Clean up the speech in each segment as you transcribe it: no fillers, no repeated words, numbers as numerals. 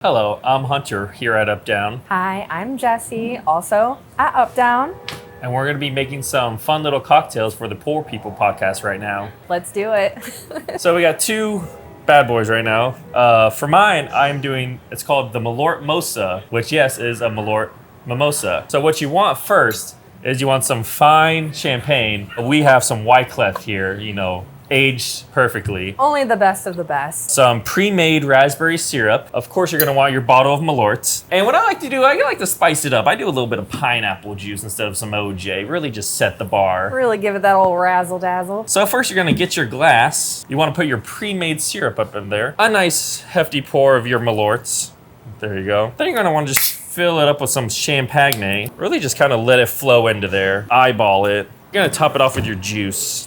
Hello, I'm Hunter here at Up Down, Hi, I'm Jessie, also at Up Down. and we're going to be making some fun little cocktails for the Poor People podcast right now. Let's do it. So we got two bad boys right now. For mine, I'm doing, it's called the Malort Mosa, which yes, is a Malort mimosa. So what you want first is you want some fine champagne. We have some Wyclef here, aged perfectly. Only the best of the best. Some pre-made raspberry syrup. Of course, you're gonna want your bottle of Malort. And what I like to do, I like to spice it up. I do a little bit of pineapple juice instead of some OJ. Really just set the bar. Really give it that old razzle dazzle. So first, you're gonna get your glass. You wanna put your pre-made syrup up in there. A nice hefty pour of your Malorts. There you go. Then you're gonna wanna just fill it up with some champagne. Really just kind of let it flow into there. Eyeball it. You're gonna top it off with your juice.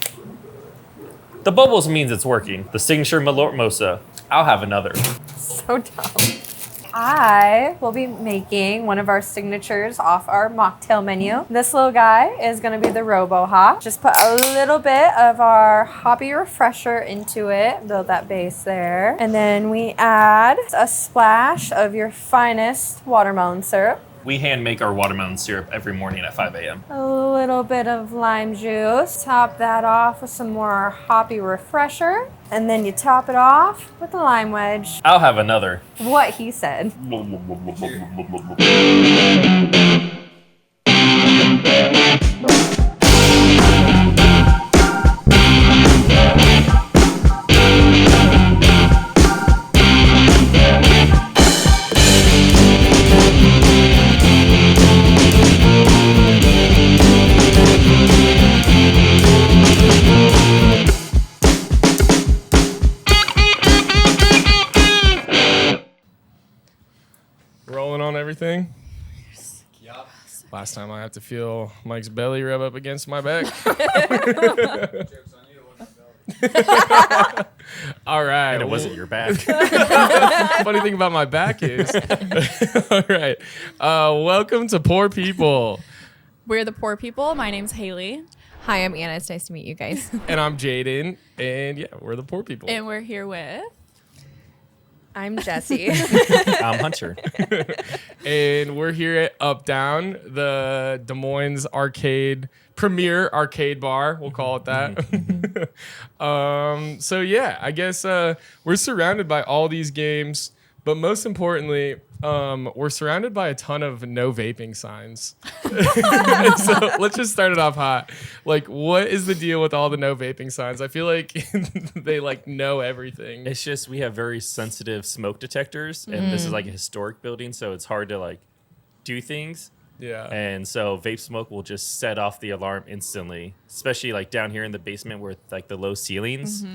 The bubbles means it's working. The signature Malort Mosa. I'll have another. So dumb. I will be making one of our signatures off our mocktail menu. This little guy is gonna be the Robo Hop. Just put a little bit of our hoppy refresher into it, build that base there. And then we add a splash of your finest watermelon syrup. We hand make our watermelon syrup every morning at 5 a.m. A little bit of lime juice. Top that off with some more hoppy refresher. And then you top it off with a lime wedge. I'll have another. What he said. Rolling on everything? Yep. Last time I have to feel Mike's belly rub up against my back. All right. And it wasn't your back. Funny thing about my back is. All right. Welcome to Poor People. We're the Poor People. My name's Haley. Hi, I'm Anna. It's nice to meet you guys. And I'm Jaydn. And yeah, we're the Poor People. And we're here with... I'm Jessie. I'm Hunter. And we're here at Up Down, the Des Moines premier arcade bar. We'll call it that. So yeah, I guess we're surrounded by all these games, but most importantly, we're surrounded by a ton of no vaping signs. And so let's just start it off hot. Like, what is the deal with all the no vaping signs? I feel like they know everything. It's just we have very sensitive smoke detectors, and this is like a historic building, so it's hard to do things. Yeah. And so vape smoke will just set off the alarm instantly, especially down here in the basement with the low ceilings.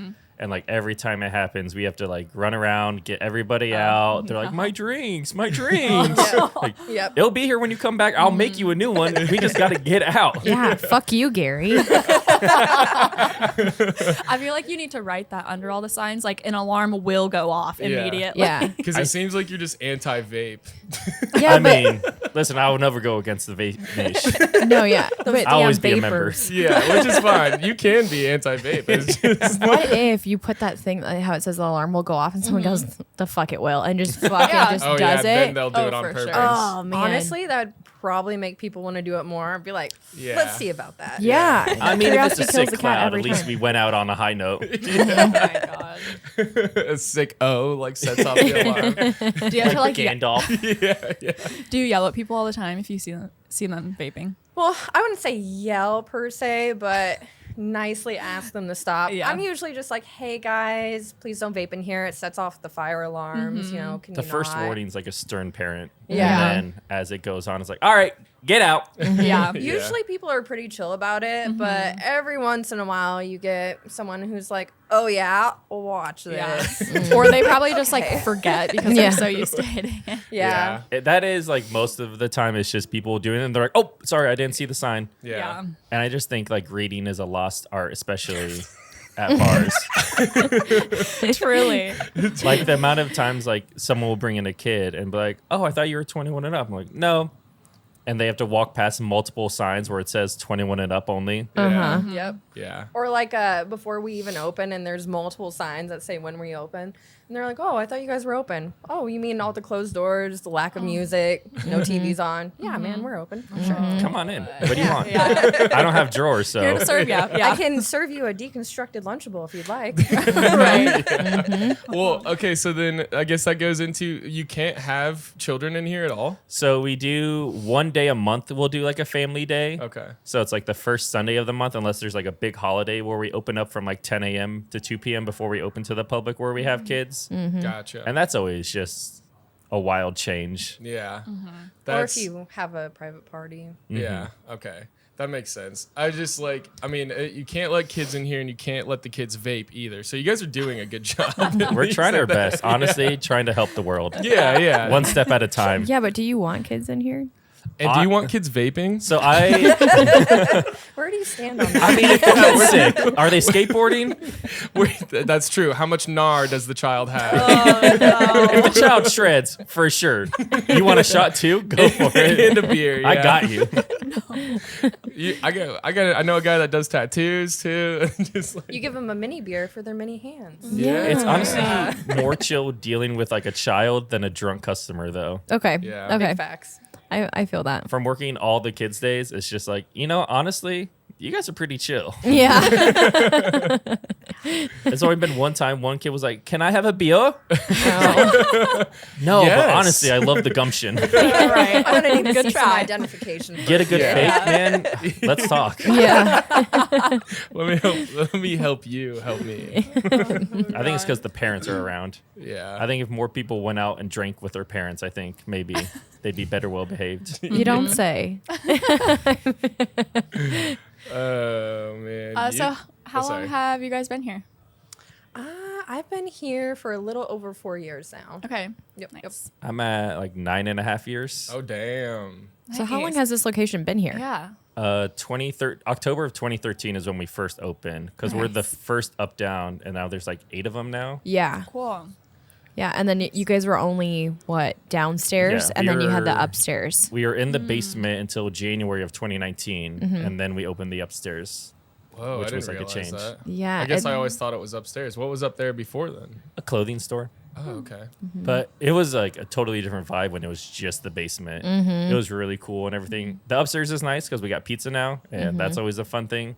And every time it happens, we have to run around, get everybody out. They're like, my drinks. Yep. It'll be here when you come back. I'll make you a new one. We just got to get out. Yeah, fuck you, Gary. I feel like you need to write that under all the signs. An alarm will go off immediately. Yeah. Because it seems like you're just anti-vape. Yeah, I mean, listen, I will never go against the vape niche. no, yeah. But I'll always be a member. Yeah, which is fine. You can be anti-vape. It's just what if you put that thing, how it says the alarm will go off and someone goes, the fuck it will, and just fucking just oh, does yeah, it? then they'll do it on for purpose. sure. Oh, man. Honestly, that would probably make people want to do it more. Be like, Yeah. let's see about that. Yeah. I mean, if it's Curiosity a kills sick the cat cloud, every at least time. we went out on a high note. Oh my God. A sick O sets off the alarm. Do you have to Gandalf. do you yell at people all the time if you see them vaping? Well, I wouldn't say yell per se, but nicely ask them to stop. Yeah. I'm usually just like, hey guys, please don't vape in here. It sets off the fire alarms. Can The you first not? warning's like a stern parent. Yeah. And then as it goes on, it's like, all right, get out. Yeah. Usually people are pretty chill about it, but every once in a while you get someone who's like, oh yeah, watch this. Or they probably just forget because Yeah. they're so used to hitting it. Yeah. That is most of the time it's just people doing it and they're like, oh, sorry, I didn't see the sign. Yeah. And I just think reading is a lost art, especially at bars. Truly. The amount of times someone will bring in a kid and be like, oh, I thought you were 21 and up. I'm like, no. and they have to walk past multiple signs where it says 21 and up only. Uh-huh. Yep. Yeah. Or like before we even open and there's multiple signs that say when we open. And they're like, oh, I thought you guys were open. Oh, you mean all the closed doors, the lack of music, no TVs on? Yeah, man, we're open. Sure. Come on in. What do you want? I don't have drawers, so. Here to serve you. Yeah. I can serve you a deconstructed Lunchable if you'd like. Right. Well, okay, so then I guess that goes into you can't have children in here at all. So we do one day a month. We'll do like a family day. Okay. So it's like the first Sunday of the month, unless there's like a big holiday where we open up from like 10 a.m. to 2 p.m. before we open to the public where we have kids. Gotcha. And that's always just a wild change. yeah. Or if you have a private party. Yeah. Okay. That makes sense. I just like, I mean, you can't let kids in here and you can't let the kids vape either. So you guys are doing a good job. We're trying our best, honestly, trying to help the world. Yeah. One step at a time. Yeah, but do you want kids in here? And do you want kids vaping? So Where do you stand on that? I mean, if the kid's sick, are they skateboarding? Wait, that's true. How much gnar does the child have? If the child shreds, for sure. You want a shot too? Go for it. And a beer. I yeah. got you. I know a guy that does tattoos too. Just like, You give them a mini beer for their mini hands. yeah. It's honestly more chill dealing with like a child than a drunk customer, though. Okay. Yeah. Okay. Big facts. I feel that. From working all the kids' days, it's just like, honestly, you guys are pretty chill. Yeah. It's only been one time one kid was like, "Can I have a beer?" No, Yes. but honestly, I love the gumption. Right. I'm gonna need to Good see some try. identification. Get a good Yeah. fake, man. Let's talk. Yeah. Let me help you help me. I think it's because the parents are around. Yeah. I think if more people went out and drank with their parents, I think maybe they'd be better well behaved. You don't say. Oh man. So how sorry. long have you guys been here? I've been here for a little over 4 years now. Okay. Yep. Nice. I'm at like 9.5 years. Oh damn. So how long Nice. has this location been here? Yeah. October of 2013 is when we first opened because we're the first up down, and now there's like 8 of them now. Yeah. Cool. Yeah. And then you guys were only what, downstairs, Yeah, and then you had the we're- upstairs. We were in the basement until January of 2019, and then we opened the upstairs. Whoa, Which I didn't was like a realize change. that. Yeah. I guess it- I always thought it was upstairs. What was up there before then? A clothing store. Oh, okay. But it was like a totally different vibe when it was just the basement. It was really cool and everything. The upstairs is nice because we got pizza now, and that's always a fun thing.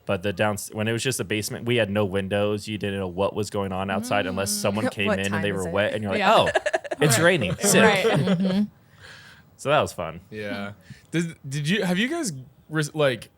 But the when it was just a basement, we had no windows. You didn't know what was going on outside unless someone came What in and time they is were it? wet, and you're like, Yeah. "Oh, it's raining." Sick. Right. So that was fun. Yeah. Have you guys like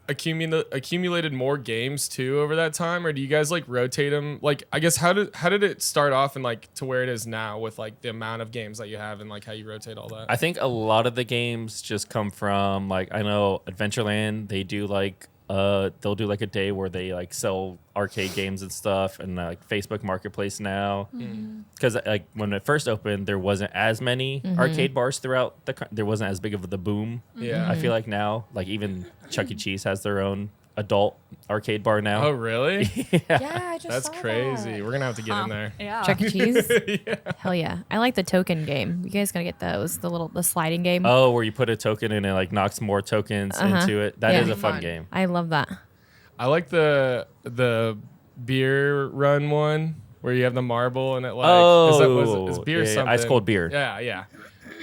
accumulated more games too over that time, or do you guys like rotate them? Like, I guess how did it start off and like to where it is now with like the amount of games that you have and like how you rotate all that? I think a lot of the games just come from like, I know Adventureland, they do like they'll do like a day where they like sell arcade games and stuff, and like Facebook Marketplace now, because like when it first opened there wasn't as many arcade bars throughout there wasn't as big of the boom. Yeah. I feel like now like even Chuck E. Cheese has their own adult arcade bar now. Oh really? Yeah, I just That's saw crazy. that. We're gonna have to get in there. Yeah. Chuck E. Cheese? Hell yeah. I like the token game. You guys gotta get those. The sliding game. Oh, where you put a token in and it like knocks more tokens into it. That is Yeah. a fun Fun. game. I love that. I like the beer run one where you have the marble and it like is beer yeah, something? ice cold beer. Yeah.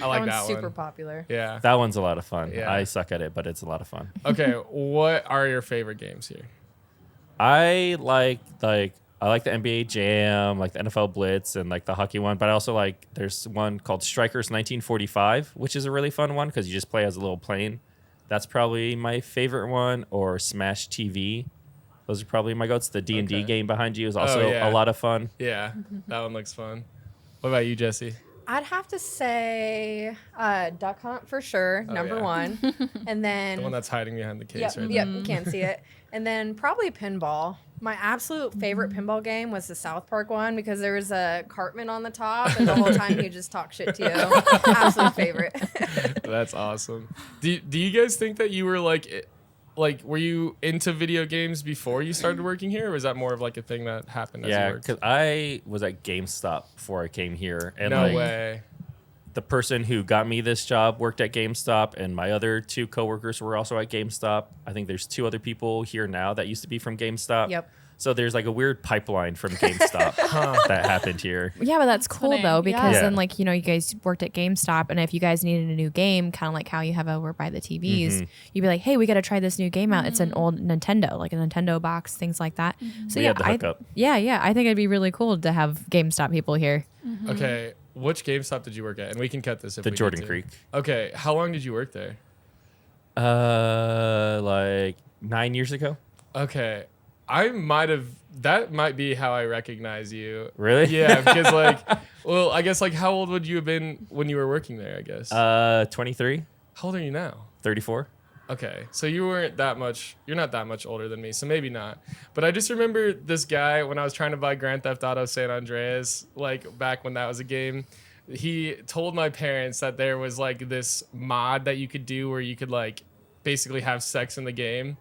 I That like one's that super one. popular. Yeah. That one's a lot of fun. Yeah. I suck at it, but it's a lot of fun. Okay, what are your favorite games here? I like the NBA Jam, like the NFL Blitz, and like the hockey one. But I also like there's one called Strikers 1945, which is a really fun one because you just play as a little plane. That's probably my favorite one. Or Smash TV. Those are probably my goats. The D&D Okay. game behind you is also yeah. a lot of fun. Yeah, that one looks fun. What about you, Jesse? I'd have to say Duck Hunt for sure, number yeah. one. And then The one that's hiding behind the case Yep, right yep, there. you can't see it. And then probably pinball. My absolute favorite pinball game was the South Park one because there was a Cartman on the top, and the whole time he just talked shit to you. Absolute favorite. That's awesome. Do you guys think that you were like were you into video games before you started working here, or was that more of like a thing that happened as Yeah, you worked? because I was at GameStop before I came here, and No like, way. the person who got me this job worked at GameStop, and my other 2 coworkers were also at GameStop. I think there's 2 other people here now that used to be from GameStop. Yep. So there's like a weird pipeline from GameStop that happened here. Yeah, but that's cool funny. though, because Yeah. then like, you know, you guys worked at GameStop, and if you guys needed a new game, kind of like how you have over by the TVs, you'd be like, hey, we got to try this new game out. It's an old Nintendo, like a Nintendo box, things like that. So We yeah, had the hookup. I think it'd be really cool to have GameStop people here. Okay, which GameStop did you work at? And we can cut this if The we need Jordan to. Creek. Okay, how long did you work there? Like 9 years ago. Okay, that might be how I recognize you. Really? Yeah, because like, well, I guess like, how old would you have been when you were working there? I guess. 23, How old are you now? 34. Okay, so you weren't that much. You're not that much older than me, so maybe not. But I just remember this guy when I was trying to buy Grand Theft Auto San Andreas, like back when that was a game. He told my parents that there was like this mod that you could do where you could like basically have sex in the game.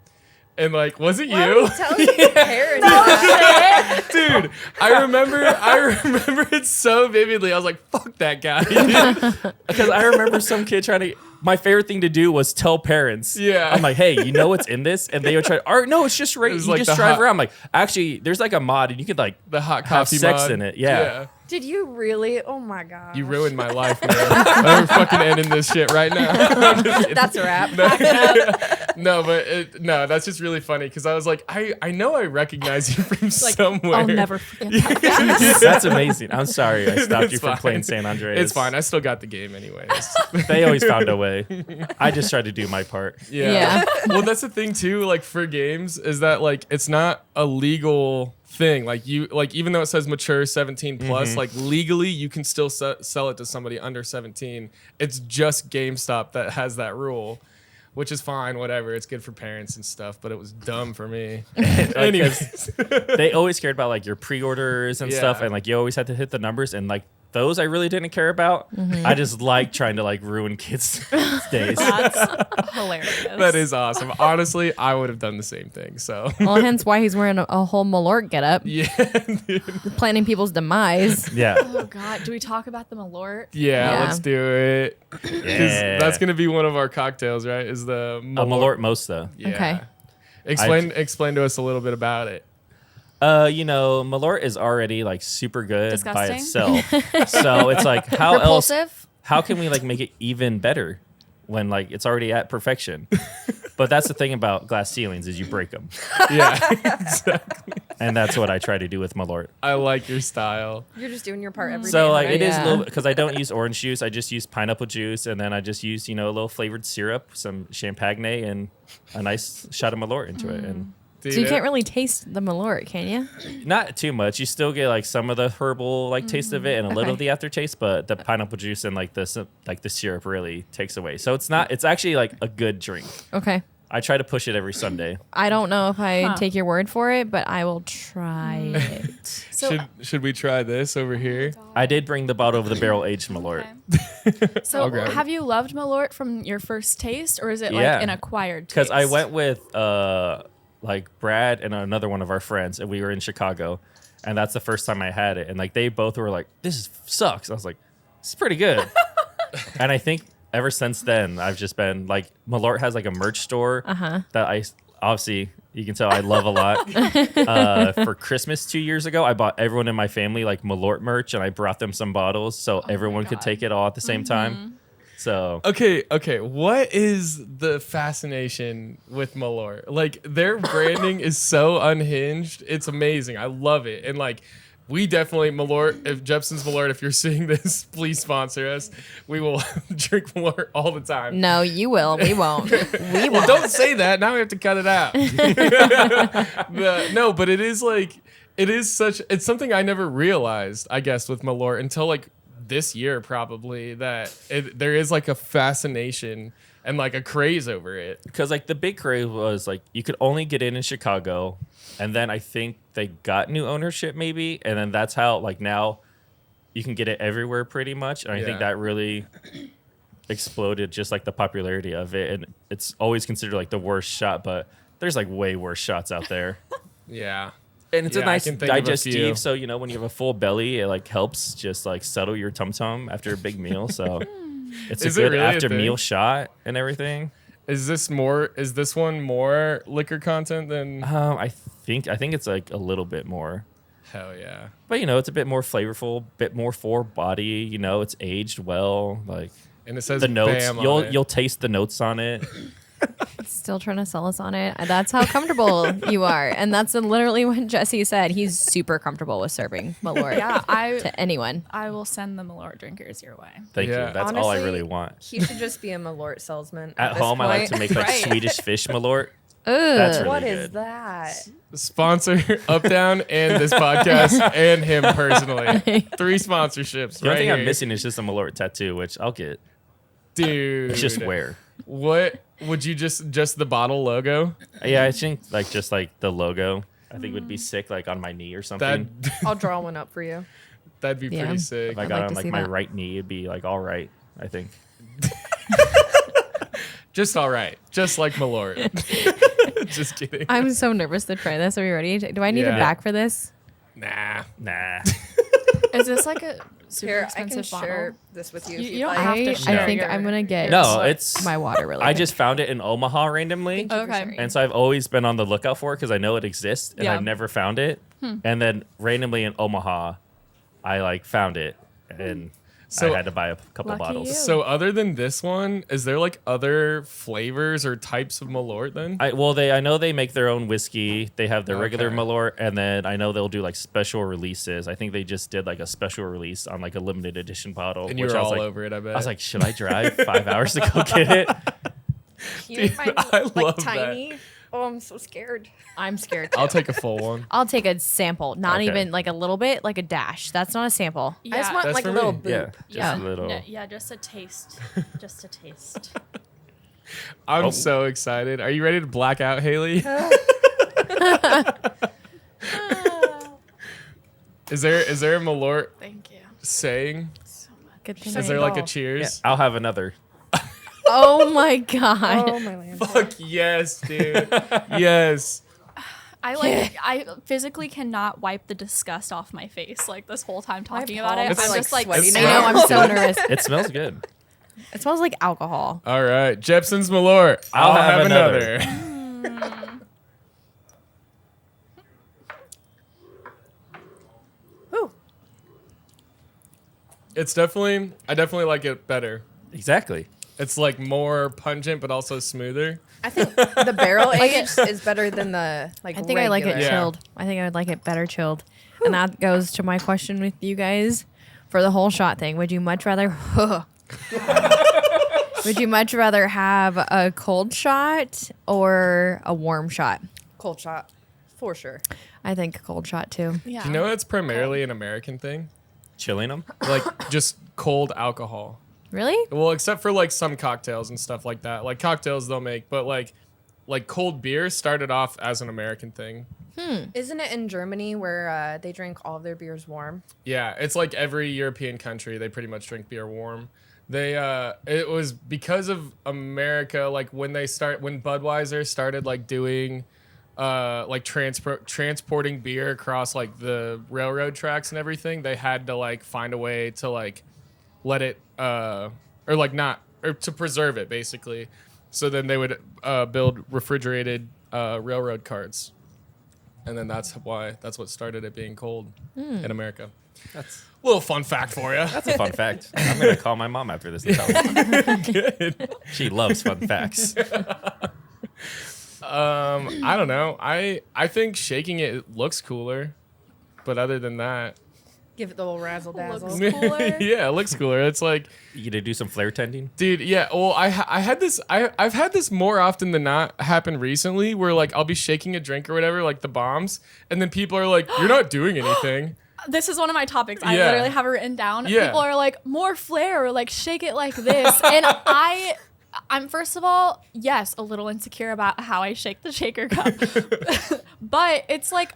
And like, was it Why you? would you tell your parents that? Dude, I remember it so vividly. I was like, fuck that guy. dude. Because I remember some kid trying to. My favorite thing to do was tell parents. Yeah. I'm like, hey, you know what's in this? And they would try. Or no, it's just right. It was You like just the drive hot- around. I'm like, actually, there's like a mod, and you could like The hot have coffee sex mod. in it. Yeah. Did you really? Oh my god. You ruined my life, man. I'm fucking ending this shit right now. That's a wrap. No, but no, that's just really funny because I was like, I know I recognize you from Like, somewhere. I'll never forget that. That's amazing. I'm sorry I stopped It's you from fine. playing San Andreas. It's fine. I still got the game anyways. They always found a way. I just tried to do my part. Yeah. Well, that's the thing too. Like for games, is that like it's not a legal thing. Like even though it says mature 17 plus, like legally you can still sell it to somebody under 17. It's just GameStop that has that rule. Which is fine, whatever. It's good for parents and stuff, but it was dumb for me. Anyways. They always cared about like your pre-orders and stuff, Yeah. and like you always had to hit the numbers, and like those I really didn't care about. I just like trying to like ruin kids' days. That's hilarious. That is awesome. Honestly, I would have done the same thing. So Well, hence why he's wearing a whole Malort getup, yeah, dude. planning people's demise. Yeah. Oh God, do we talk about the Malort? Yeah, Yeah. let's do it. 'Cause Yeah. that's gonna be one of our cocktails, right? Is the A Malort Mosta. Yeah. Okay. Explain to us a little bit about it. You know, Malort is already like super good by Disgusting. itself. So it's like how else? Repulsive. How can we like make it even better when like it's already at perfection? But that's the thing about glass ceilings is you break them, Yeah, exactly. and that's what I try to do with Malort. I like your style. You're just doing your part every day. So like right? it is a Yeah. little because I don't use orange juice. I just use pineapple juice, and then I just use a little flavored syrup, some champagne, and a nice shot of Malort into it, and Dude, So you can't really taste the Malort, can you? not too much. You still get like some of the herbal like taste of it and a little of the aftertaste, but the pineapple juice and like the syrup really takes away. So it's not. It's actually like a good drink. Okay. I try to push it every Sunday. I don't know if I Huh. take your word for it, but I will try it. So, should we try this over here? I did bring the bottle of the barrel aged Malort. I'll so grab it. have you loved Malort from your first taste, or is it Yeah. like an acquired taste? Because I went with like Brad and another one of our friends, and we were in Chicago, and that's the first time I had it, and like they both were like, "This sucks." I was like, "It's pretty good," and I think ever since then I've just been like, Malort has like a merch store that I obviously you can tell I love a lot. For Christmas 2 years ago, I bought everyone in my family like Malort merch, and I brought them some bottles so everyone could God. take it all at the same time. So Okay. What is the fascination with Malort? Like their branding is so unhinged. It's amazing. I love it. And like we definitely Malort. If Jepson's Malort, if you're seeing this, please sponsor us. We will drink Malort all the time. No, you will. We won't. We Well, won't. don't say that. Now we have to cut it out. No, but it is like it's something I never realized, I guess, with Malort until like this year probably that there is like a fascination and like a craze over it. because like the big craze was like you could only get in Chicago, and then I think they got new ownership maybe, and then that's how like now you can get it everywhere pretty much, and I think Yeah. that really exploded just like the popularity of it, and it's always considered like the worst shot, but there's like way worse shots out there. Yeah. And it's Yeah, a I nice can think of a few. digestive, so when you have a full belly, it like helps just like settle your tum tum after a big meal. So it's Is a it good really a after meal thing? shot and everything. Is this one more liquor content than? I think it's like a little bit more. Hell yeah. But it's a bit more flavorful, bit more for body. It's aged well. Like, And it says the notes. BAM on it. You'll taste the notes on it. Still trying to sell us on it. That's how comfortable you are. And that's literally what Jesse said. He's super comfortable with serving Malort Yeah, to anyone. I will send the Malort drinkers your way. Thank Yeah. you. That's all I Honestly, really want. He should just be a Malort salesman. At this home, I like point. to make like Right. Swedish fish Malort. Ugh. That's really What good. is that? Sponsor Up Down and this podcast and him personally. 3 sponsorships. The only right thing here. I'm missing is just a Malort tattoo, which I'll get. Dude. It's just wear. What would you just the bottle logo? Yeah, I think like just like the logo. I think would be sick, like on my knee or something. I'll draw one up for you. That'd be Yeah. pretty sick. If I I'd got like on to like see my that. right knee, it'd be like all right. I think. Just all right. Just like Malort. Just kidding. I'm so nervous to try this. Are we ready? Do I need Yeah. a back for this? Nah. Nah. Is this like a super Here, I can expensive bottle? share this with you. You- if you you'd don't like. have to I share think your- I'm gonna get No, it's my water really I quick. just found it in Omaha randomly. Okay. And so I've always been on the lookout for it because I know it exists and Yeah. I've never found it. And then randomly in Omaha, I like found it and So- I had to buy a couple Lucky bottles. you. So other than this one, is there like other flavors or types of Malort then? I know they make their own whiskey. They have their regular Okay. Malort, and then I know they'll do like special releases. I think they just did like a special release on like a limited edition bottle. And you which were I was all like, over it, I bet. I was like, should I drive 5 hours to go get it? Cute. Mine's, I like love that. tiny. Oh, I'm so scared. I'm scared. I'll take a full one. I'll take a sample, not Okay. even like a little bit, like a dash. That's not a sample. I just want That's like for a little me. boop. Yeah, just Yeah, a little. just a taste. Just a taste. I'm Oh. so excited. Are you ready to black out, Haley? Is there a Malort Thank you saying? so much. Good thing. Is I- there like a all. cheers? I'll have another. Oh my god. Oh my land. Fuck yes, dude. Yes. I physically cannot wipe the disgust off my face like this whole time talking about it. palms I'm are, just like, like sweaty I now. know. I'm so nervous. It smells good. It smells like alcohol. All right, Jepson's Malort. I'll I'll have have another. Ooh. It's definitely, I definitely like it better. Exactly. It's like more pungent, but also smoother. I think the barrel age is better than the like. I think I like it Yeah. chilled. I think I would like it better chilled. And that goes to my question with you guys for the whole shot thing. Would you much rather would you much rather have a cold shot or a warm shot? Cold shot, for sure. I think a cold shot too. yeah. Do you know that's primarily an American thing? Chilling them. Like just cold alcohol. Really? Well, except for like some cocktails and stuff like that. Like cocktails they'll make, but like cold beer started off as an American thing. Isn't it in Germany where they drink all of their beers warm? Yeah, it's like every European country they pretty much drink beer warm. They it was because of America, like when Budweiser started like doing like transporting beer across like the railroad tracks and everything, they had to like find a way to like let it or to preserve it basically. So then they would build refrigerated railroad carts. And then that's what started it being cold in America. That's A little fun fact for you. a fun fact. I'm gonna call my mom after this and tell her. She loves fun facts. I don't know. I think shaking it looks cooler, but other than that, Give it the little razzle dazzle. Looks cooler. yeah, it looks cooler. It's like, You gonna do some flare tending? dude, yeah. Well, I had this. I've had this more often than not happen recently, where like I'll be shaking a drink or whatever, like the bombs, and then people are like, "You're not doing anything." This is one of my topics. I Yeah. literally have it written down. Yeah. People are like, more flair or like shake it like this. And I'm first of all, yes, a little insecure about how I shake the shaker cup. But it's like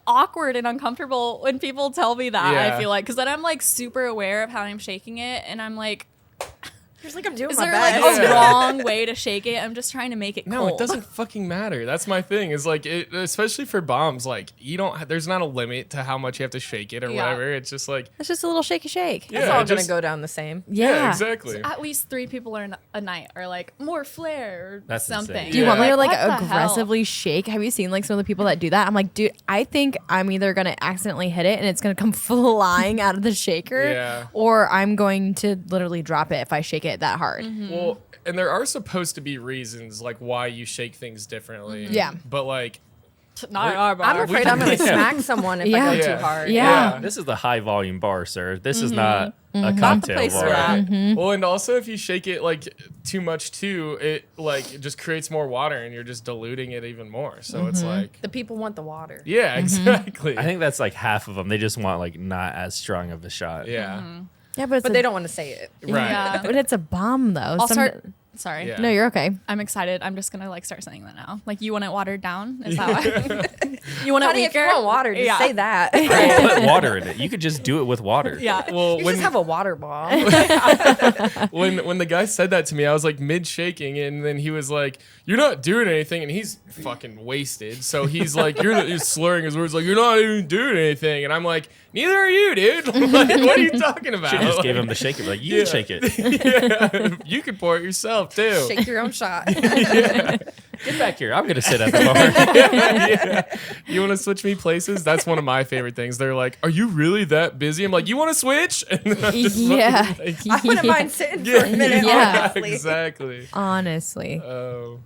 awkward and uncomfortable when people tell me that, Yeah. I feel like. Because then I'm like super aware of how I'm shaking it. And I'm like, Just like I'm doing Is my there like best. a wrong way to shake it? I'm just trying to make it No, cold. it doesn't fucking matter. That's my thing. Is like, especially for bombs, like you don't. There's not a limit to how much you have to shake it or Yeah. whatever. It's just like, It's just a little shaky shake. yeah, It's all just- gonna go down the same. Yeah, exactly. At least 3 people are a night are like more flair or That's something. insane. Do you want me Yeah. to like What the hell? aggressively shake? Have you seen like some of the people that do that? I'm like, dude, I think I'm either gonna accidentally hit it and it's gonna come flying out of the shaker, Yeah. or I'm going to literally drop it if I shake it that hard. Well, and there are supposed to be reasons like why you shake things differently. Yeah. But like, Not our bar. I'm afraid I'm gonna smack someone if I Yeah. go Yeah. too hard. Yeah. This is the high volume bar, sir. This is not a Not the cocktail place bar. for that. well, and also if you shake it like too much too, it like it just creates more water and you're just diluting it even more. So it's like, The people want the water. yeah, exactly. I think that's like half of them. They just want like not as strong of a shot. yeah. Yeah, but, But they don't want to say it. Right. Yeah. But it's a bomb though. I'll Some- start. Sorry. Yeah. No, you're okay. I'm excited. I'm just gonna like start saying that now. Like, you want it watered down? Is that why? You want it Honey, if weaker? you want water, just say that. Don't put water in it. You could just do it with water. Yeah. Well, You when just have a water ball. when the guy said that to me, I was like mid shaking, and then he was like, "You're not doing anything," and he's fucking wasted. So he's like, "You're slurring his words, like you're not even doing anything," and I'm like, "Neither are you, dude. Like, what are you talking about?" Should just Like, gave him the shaker. Like you can shake it. yeah, you can pour it yourself too. Shake your own shot. Get back here. I'm gonna sit at the bar. Yeah. You want to switch me places? That's one of my favorite things. They're like, "Are you really that busy?" I'm like, "You want to switch?" And then I'm just Yeah. fucking like, I wouldn't mind sitting for a minute, Yeah. honestly. exactly. Honestly. Oh.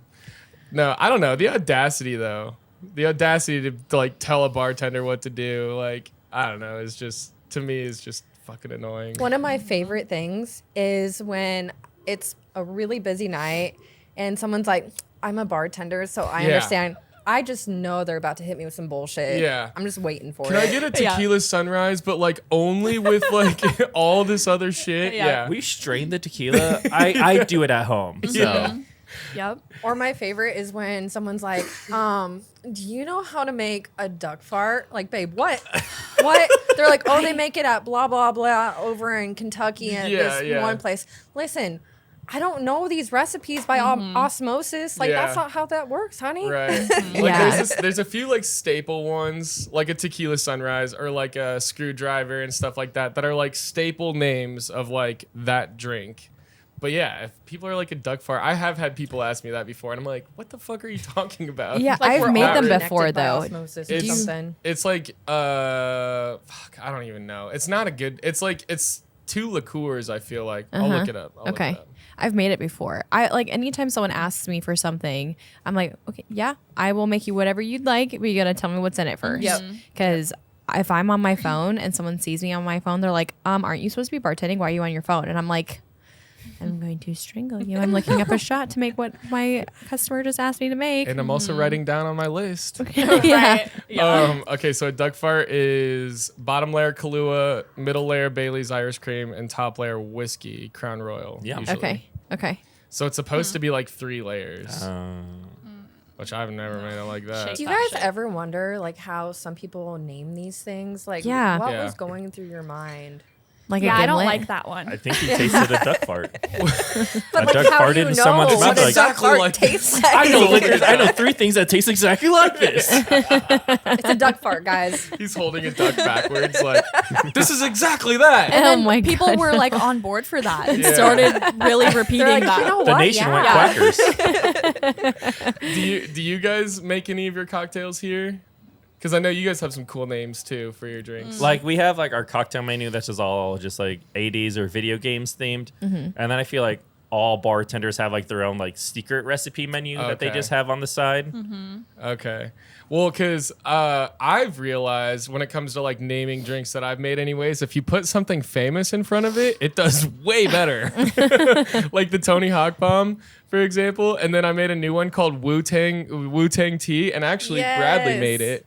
No, I don't know. The audacity though. The audacity to like tell a bartender what to do, like, I don't know, is just to me is just fucking annoying. One of my favorite things is when it's a really busy night and someone's like, I'm a bartender, so I Yeah. understand. I just know they're about to hit me with some bullshit. Yeah. I'm just waiting for Can it. I get a tequila sunrise, but like only with like all this other shit? Yeah. Yeah. We strain the tequila. I do it at home. So Yeah. Yep. Or my favorite is when someone's like, do you know how to make a duck fart? Like, babe, what? What? They're like, oh, they make it at blah, blah, blah over in Kentucky at Yeah, this yeah. one place. Listen, I don't know these recipes by osmosis. Like, Yeah. that's not how that works, honey. Right. Like Yeah. there's a few like staple ones, like a tequila sunrise or like a screwdriver and stuff like that are like staple names of like that drink. But yeah, if people are like a duck fart, I have had people ask me that before, and I'm like, "What the fuck are you talking about?" Yeah, Like, we're I've made all them connected before by though. osmosis or It's, something. it's like fuck, I don't even know. It's not a good. It's like it's 2 liqueurs. I feel like I'll look it up. I'll look Okay. it up. I've made it before. I like anytime someone asks me for something, I'm like, okay, yeah, I will make you whatever you'd like, but you gotta tell me what's in it first. Yep. Because if I'm on my phone and someone sees me on my phone, they're like, aren't you supposed to be bartending? Why are you on your phone? And I'm like, I'm going to strangle you. I'm looking up a shot to make what my customer just asked me to make. And I'm also writing down on my list. Yeah. Right. Yeah. Okay, so a duck fart is bottom layer Kahlua, middle layer Bailey's Irish Cream, and top layer whiskey Crown Royal. Yeah. usually. Okay. Okay. So it's supposed to be like 3 layers, um, which I've never made it like that. Shake Do you that guys shit. ever wonder like how some people name these things? Like, Yeah. what Yeah. was going through your mind? Like Yeah, a I don't gimlet. like that one. I think he tasted a duck fart. But A duck how farted do you in someone's know mouth, what a like, duck exactly fart like- tastes like? I know 3 things that taste exactly like this. It's a duck fart, guys. He's holding a duck backwards, like, this is exactly that. And Oh then my people God. were like on board for that and Yeah. started really repeating They're like, that. you know The what? nation went Yeah. quackers. Do you guys make any of your cocktails here? Because I know you guys have some cool names too for your drinks. Like we have like our cocktail menu that's just all just like 80s or video games themed, and then I feel like all bartenders have like their own like secret recipe menu that they Okay. just have on the side. Okay. Well, because I've realized when it comes to like naming drinks that I've made anyways, if you put something famous in front of it, it does way better. Like the Tony Hawk Bomb, for example. And then I made a new one called Wu-Tang Tea. And actually Bradley Yes. made it.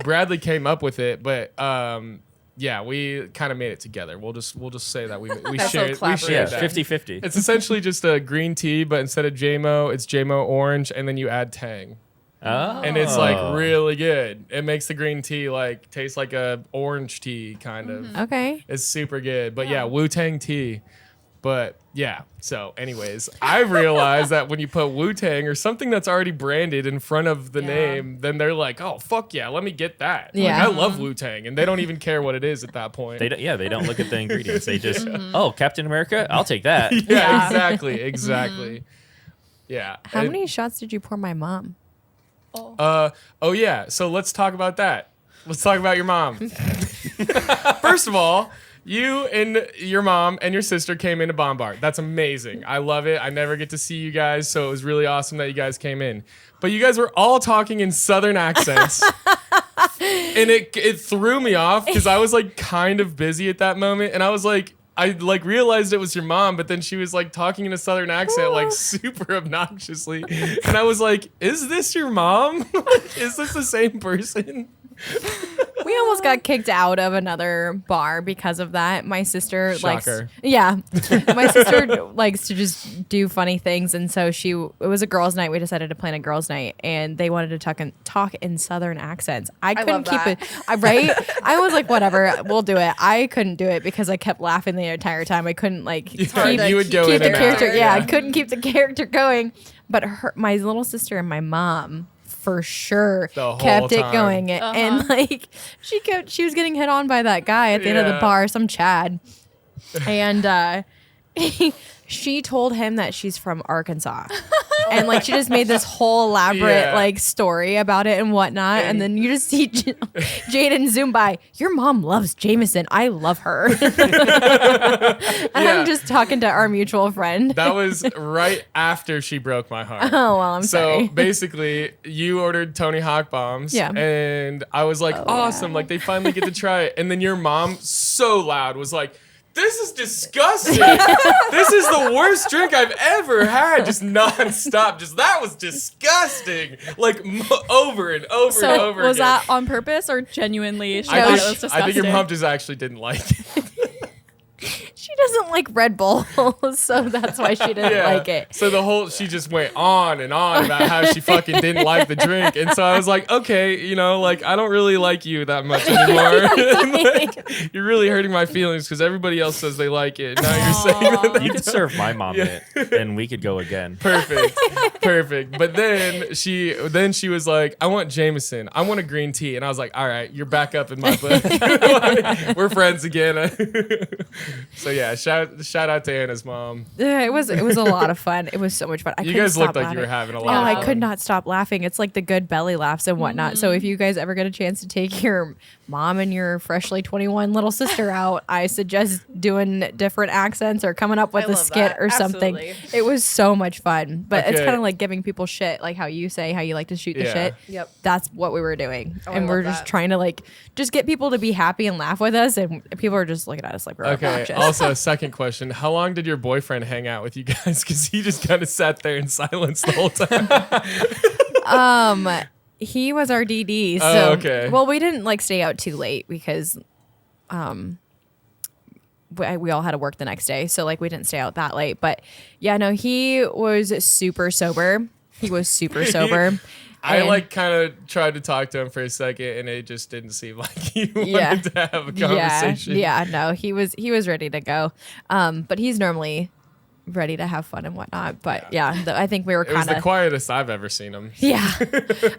Bradley came up with it, but yeah, we kind of made it together. We'll just say that we That's so shared we collaborative. Yeah, shared that. 50-50. It's essentially just a green tea, but instead of JMO, it's JMO orange, and then you add Tang. Oh. And it's like really good. It makes the green tea like taste like a orange tea kind of. Okay. It's super good. But yeah, Wu-Tang tea. But yeah, so anyways, I realized that when you put Wu-Tang or something that's already branded in front of the name, then they're like, oh, fuck yeah, let me get that. Yeah. Like, I love Wu-Tang, and they don't even care what it is at that point. They don't look at the ingredients. They just, oh, Captain America, I'll take that. Yeah, exactly. Yeah. How many shots did you pour my mom? Oh yeah, so let's talk about that. Let's talk about your mom. First of all, you and your mom and your sister came into Bombard. That's amazing. I love it. I never get to see you guys, so it was really awesome that you guys came in. But you guys were all talking in Southern accents. And it threw me off because I was like kind of busy at that moment, and I was like, I like realized it was your mom, but then she was like talking in a Southern accent, like super obnoxiously. And I was like, is this your mom? Is this the same person? We almost got kicked out of another bar because of that. My sister Shocker. My sister likes to just do funny things, and so it was a girls' night. We decided to plan a girls' night, and they wanted to talk in Southern accents. I couldn't keep it right. I was like, whatever, we'll do it. I couldn't do it because I kept laughing the entire time. I couldn't keep you would go keep in the and character. out. Yeah, I couldn't keep the character going. But my little sister and my mom, for sure, The whole kept it time. going, and she was getting hit on by that guy at the end of the Yeah. bar, some Chad, and she told him that she's from Arkansas, and she just made this whole elaborate story about it and whatnot, and then you just see Jaydn zoom by. Your mom loves Jameson. I love her. And I'm just talking to our mutual friend. That was right after she broke my heart. Oh, well, I'm sorry. So basically, you ordered Tony Hawk bombs, Yeah. and I was like, awesome, like they finally get to try it. And then your mom, so loud, was like, this is disgusting. This is the worst drink I've ever had. Just nonstop. That was disgusting. Over and over So and over was again. that on purpose or genuinely? She I thought think, it was disgusting. I think your mom just actually didn't like it. She doesn't like Red Bull, so that's why she didn't like it. So she just went on and on about how she fucking didn't like the drink. And so I was like, okay, I don't really like you that much anymore. You're really hurting my feelings because everybody else says they like it. Now you're saying that. You could serve my mom it, and we could go again. Perfect. But then she was like, I want Jameson. I want a green tea. And I was like, all right, you're back up in my book. We're friends again. So yeah, shout out to Anna's mom. Yeah, it was a lot of fun. It was so much fun. You guys looked like you were having a lot of fun. I could not stop laughing. It's like the good belly laughs and whatnot. So if you guys ever get a chance to take your mom and your freshly 21 little sister out, I suggest doing different accents or coming up with a love skit that. or something. Absolutely. It was so much fun. But it's Okay. kind of like giving people shit, like how you say how you like to shoot the Yeah. shit. Yep. That's what we were doing. Oh, I and we're love just that. trying to just get people to be happy and laugh with us. And people are just looking at us like we're Okay. obnoxious. Also, second question: how long did your boyfriend hang out with you guys? Because he just kind of sat there in silence the whole time. He was our DD. So, Oh, okay. Well, we didn't stay out too late because we all had to work the next day. So we didn't stay out that late. But yeah, no, he was super sober. He was super sober. I And- kind of tried to talk to him for a second, and it just didn't seem like he wanted to have a conversation. Yeah, no, he was ready to go. But he's normally ready to have fun and whatnot. But I think we were It was kind the of quietest I've ever seen him. yeah.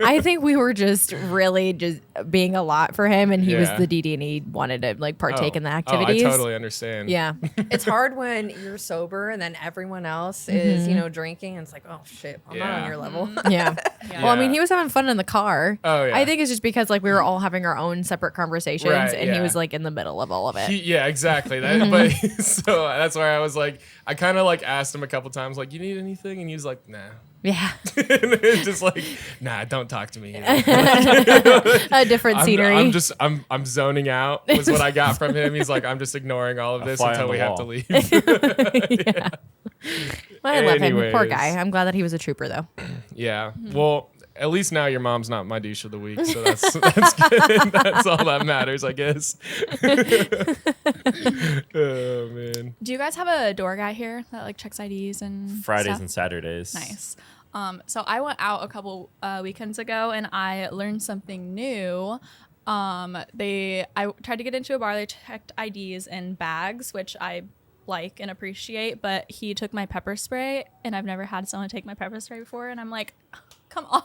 I think we were just really just being a lot for him, and he was Yeah. the DD, and he wanted to partake in the Oh, activities. I totally understand. Yeah. It's hard when you're sober and then everyone else is, drinking. And it's like, oh shit, I'm not Yeah. on your level. Yeah. Well, I mean, he was having fun in the car. Oh, yeah. I think it's just because we were all having our own separate conversations, Right, and he yeah. was in the middle of all of it. Yeah, exactly. But so that's why I was like, I kind of asked him a couple times, you need anything? And he was like, nah. Yeah. And it's just nah, don't talk to me. A different scenery. I'm zoning out was what I got from him. He's like, I'm just ignoring all of this fly until on we the have to wall. leave. Yeah. Well, I love him. Poor Anyways. guy. I'm glad that he was a trooper, though. Yeah. Well, at least now your mom's not my douche of the week, so that's good. That's all that matters, I guess. Oh man. Do you guys have a door guy here that checks IDs and Fridays stuff? and Saturdays. Nice. So I went out a couple weekends ago and I learned something new. I tried to get into a bar. They checked IDs and bags, which I like and appreciate, but he took my pepper spray, and I've never had someone take my pepper spray before, and I'm like, come on.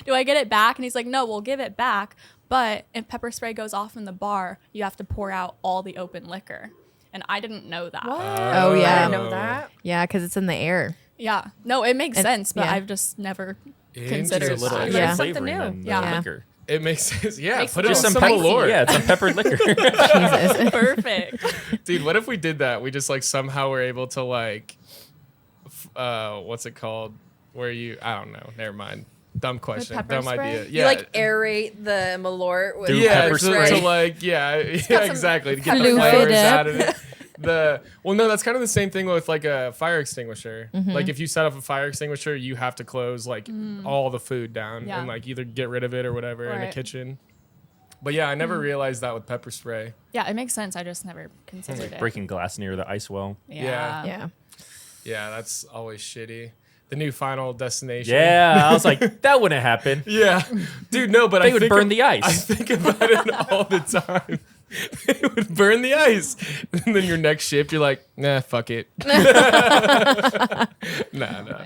Do I get it back? And he's like, no, we'll give it back. But if pepper spray goes off in the bar, you have to pour out all the open liquor. And I didn't know that. Oh, yeah. I didn't know that. Yeah, because it's in the air. Yeah. No, it makes sense, but yeah. I've just never There's considered a little that. extra Yeah. flavoring Something in the Yeah. liquor. It makes sense. Yeah, Makes put it it in a some little spicy. Malort. Yeah, it's a peppered liquor. Jesus. Perfect. Dude, what if we did that? We just like somehow were able to like, what's it called? Where you, I don't know. Never mind. Dumb question. pepper Dumb spray? idea. You, Yeah. You like aerate the Malort with Through yeah, pepper to spray. like yeah, exactly to get the fluid flavors up. out of it. Well, no, that's kind of the same thing with like a fire extinguisher. Like if you set up a fire extinguisher, you have to close like all the food down Yeah. and like either get rid of it or whatever in the Right. kitchen. But yeah, I never realized that with pepper spray. Yeah, it makes sense. I just never considered it. Breaking glass near the ice well. Yeah. Yeah. Yeah, that's always shitty. The new Final Destination. Yeah, I was like, that wouldn't happen. Yeah, dude, no, but They I would think burn the ice. I think about it all the time. They would burn the ice, and then your next shift, you're like, nah, fuck it. Nah.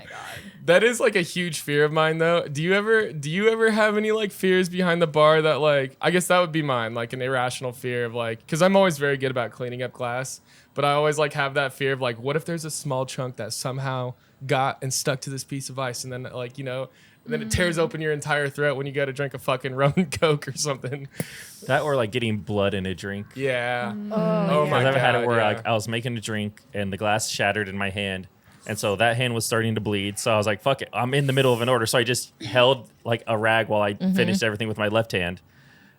That is like a huge fear of mine, though. Do you ever have any like fears behind the bar that like? I guess that would be mine, like an irrational fear of like, because I'm always very good about cleaning up glass, but I always like have that fear of like, what if there's a small chunk that somehow got and stuck to this piece of ice, and then like then it tears open your entire throat when you go to drink a fucking rum and coke or something. That or like getting blood in a drink. Yeah. Oh, my I've ever had it God, where yeah. like, I was making a drink and the glass shattered in my hand. And so that hand was starting to bleed. So I was like, fuck it. I'm in the middle of an order. So I just held like a rag while I finished everything with my left hand.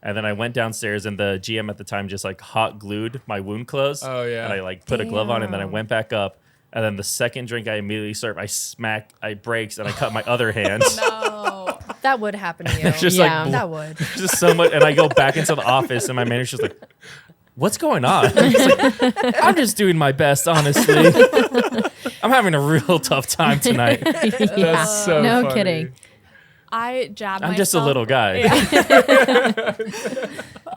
And then I went downstairs and the GM at the time just like hot glued my wound closed. Oh, yeah. And I like put a glove on and then I Damn. went back up. And then the second drink I immediately served, I brakes and I cut my other hand. No. that would happen to you. Just Yeah. like that would. just so much. And I go back into the office and my manager's like, what's going on? I'm just like, I'm just doing my best, honestly. I'm having a real tough time tonight. Yeah. That's so No funny. kidding. I jabbed I'm myself. just a little guy.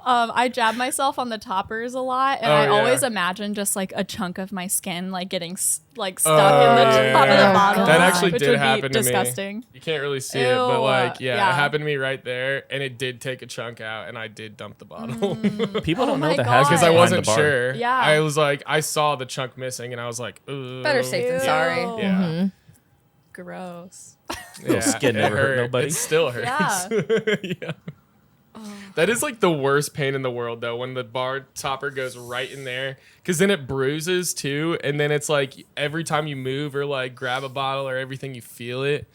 I jab myself on the toppers a lot, and Oh, I yeah. always imagine just like a chunk of my skin like getting like stuck Oh, in the top of yeah. the bottle. That actually which did would happen be to me. disgusting. You can't really see it, but Ew, like, yeah, yeah. it happened to me right there, and it did take a chunk out, and I did dump the bottle People Oh don't know my the God. hazards because I behind wasn't the bar. sure. Yeah. I was like, I saw the chunk missing, and I was like, ooh. Better safe than Ew. sorry. Yeah. Gross. Yeah, skin it never hurt hurt. nobody. It still hurts. Yeah. Yeah. That is like the worst pain in the world, though, when the bar topper goes right in there, because then it bruises too, and then it's like every time you move or like grab a bottle or everything, you feel it.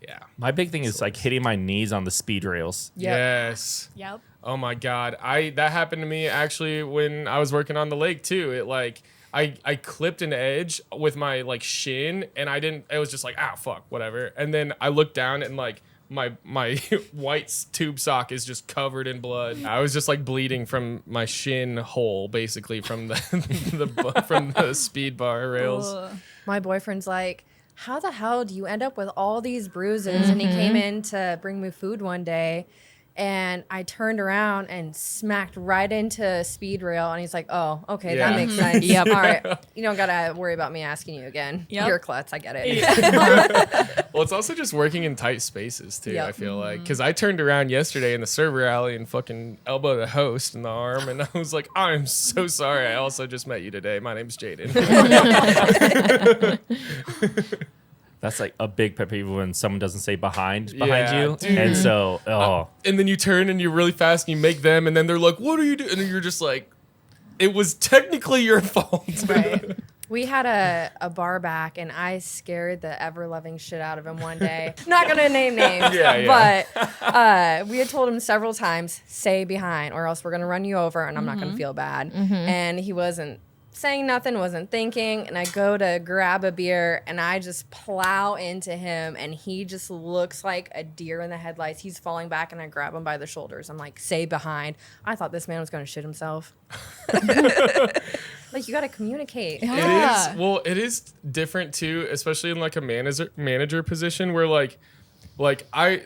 Yeah. My big thing is like hitting my knees on the speed rails. Yep. Yes. Yep. Oh my God. That happened to me actually when I was working on the lake too. It like I clipped an edge with my like shin, and it was just like, ah, fuck, whatever. And then I looked down and like my white tube sock is just covered in blood. I was just like bleeding from my shin hole, basically from the, from the speed bar rails. Ugh. My boyfriend's like, how the hell do you end up with all these bruises? And he came in to bring me food one day, and I turned around and smacked right into a speed rail. And he's like, oh, okay, Yeah. that makes sense. Yep. All right. You don't got to worry about me asking you again. Yep. You're klutz. I get it. Well, it's also just working in tight spaces too. Yep. I feel like because I turned around yesterday in the server alley and fucking elbowed a host in the arm, and I was like, "I'm so sorry. I also just met you today. My name's Jaydn." That's like a big pet peeve when someone doesn't say behind Yeah, you. dude. And so, And then you turn and you're really fast and you make them, and then they're like, "What are you doing?" And then you're just like, "It was technically your fault." Right. We had a bar back, and I scared the ever-loving shit out of him one day. Not going to name names, Yeah. but we had told him several times, stay behind, or else we're going to run you over, and I'm not going to feel bad. And he wasn't saying nothing, wasn't thinking, and I go to grab a beer, and I just plow into him, and he just looks like a deer in the headlights. He's falling back, and I grab him by the shoulders. I'm like, stay behind. I thought this man was going to shit himself. Like, you got to communicate. Yeah. It is. Well, it is different too, especially in like a manager position where like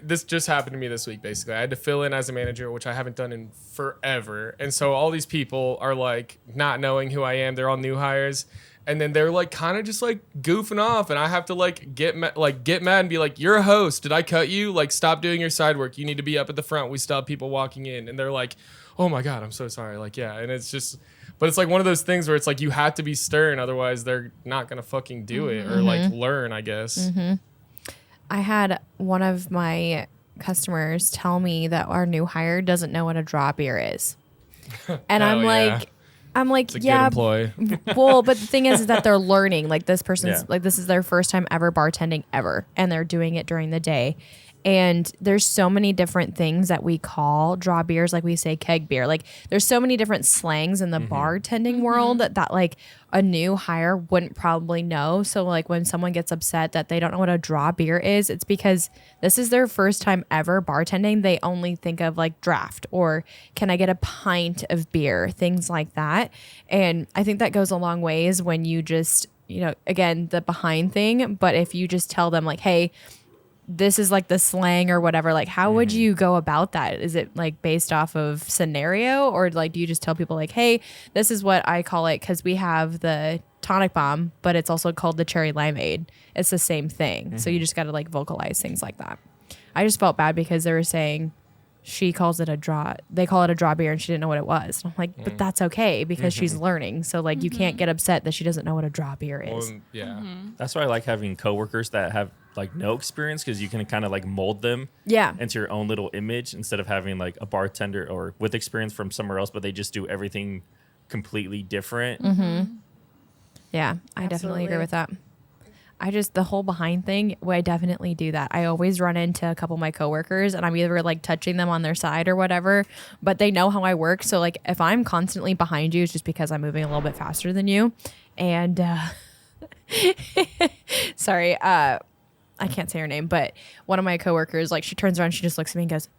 this just happened to me this week. Basically, I had to fill in as a manager, which I haven't done in forever, and so all these people are like not knowing who I am. They're all new hires, and then they're like kind of just like goofing off, and I have to like get mad and be like, "You're a host. Did I cut you? Like, stop doing your side work. You need to be up at the front. We still have people walking in." And they're like, "Oh my God, I'm so sorry." Like, yeah, and it's just, but it's like one of those things where it's like you have to be stern, otherwise they're not gonna fucking do it or like learn, I guess. I had one of my customers tell me that our new hire doesn't know what a draw beer is. And Hell yeah. I'm like, It's a yeah. good employee. Well, but the thing is that they're learning. Like this person's Yeah. like this is their first time ever bartending ever, and they're doing it during the day. And there's so many different things that we call draw beers, like we say keg beer. Like there's so many different slangs in the bartending world that like a new hire wouldn't probably know. So like when someone gets upset that they don't know what a draw beer is, it's because this is their first time ever bartending. They only think of like draft or can I get a pint of beer, things like that. And I think that goes a long ways when you just, you know, again, the behind thing. But if you just tell them like, hey, this is like the slang or whatever, like how would you go about that? Is it like based off of scenario, or like do you just tell people like, hey, this is what I call it because we have the tonic bomb, but it's also called the cherry limeade. It's the same thing. So you just got to like vocalize things like that. I just felt bad because they were saying she calls it a draw. They call it a draw beer and she didn't know what it was. And I'm like, but that's okay because she's learning. So like you can't get upset that she doesn't know what a draw beer is. Well, yeah. That's why I like having coworkers that have like no experience, because you can kind of like mold them Yeah. into your own little image instead of having like a bartender or with experience from somewhere else, but they just do everything completely different. Yeah, I definitely agree Absolutely. with that. I just, the whole behind thing, I definitely do that. I always run into a couple of my coworkers and I'm either like touching them on their side or whatever, but they know how I work. So like if I'm constantly behind you, it's just because I'm moving a little bit faster than you. And sorry, I can't say her name, but one of my coworkers, like she turns around, she just looks at me and goes,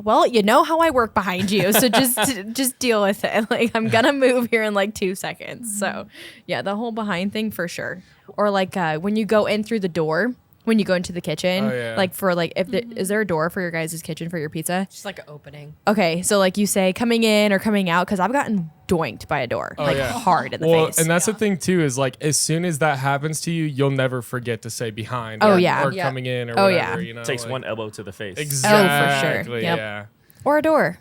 well, you know how I work behind you, so just deal with it. Like I'm gonna move here in like 2 seconds. So yeah, the whole behind thing for sure. Or like when you go in through the door, when you go into the kitchen, Oh, yeah. like for like is there a door for your guys' kitchen for your pizza? Just like an opening. Okay, so like you say coming in or coming out, because I've gotten doinked by a door like yeah. hard in the Well, face. and that's the thing too, is like as soon as that happens to you, you'll never forget to say behind. Oh, or, yeah. or Yeah. coming in or Oh, whatever. yeah. You know, Takes like- one elbow to the face. Exactly. Yep. Yeah. or a door.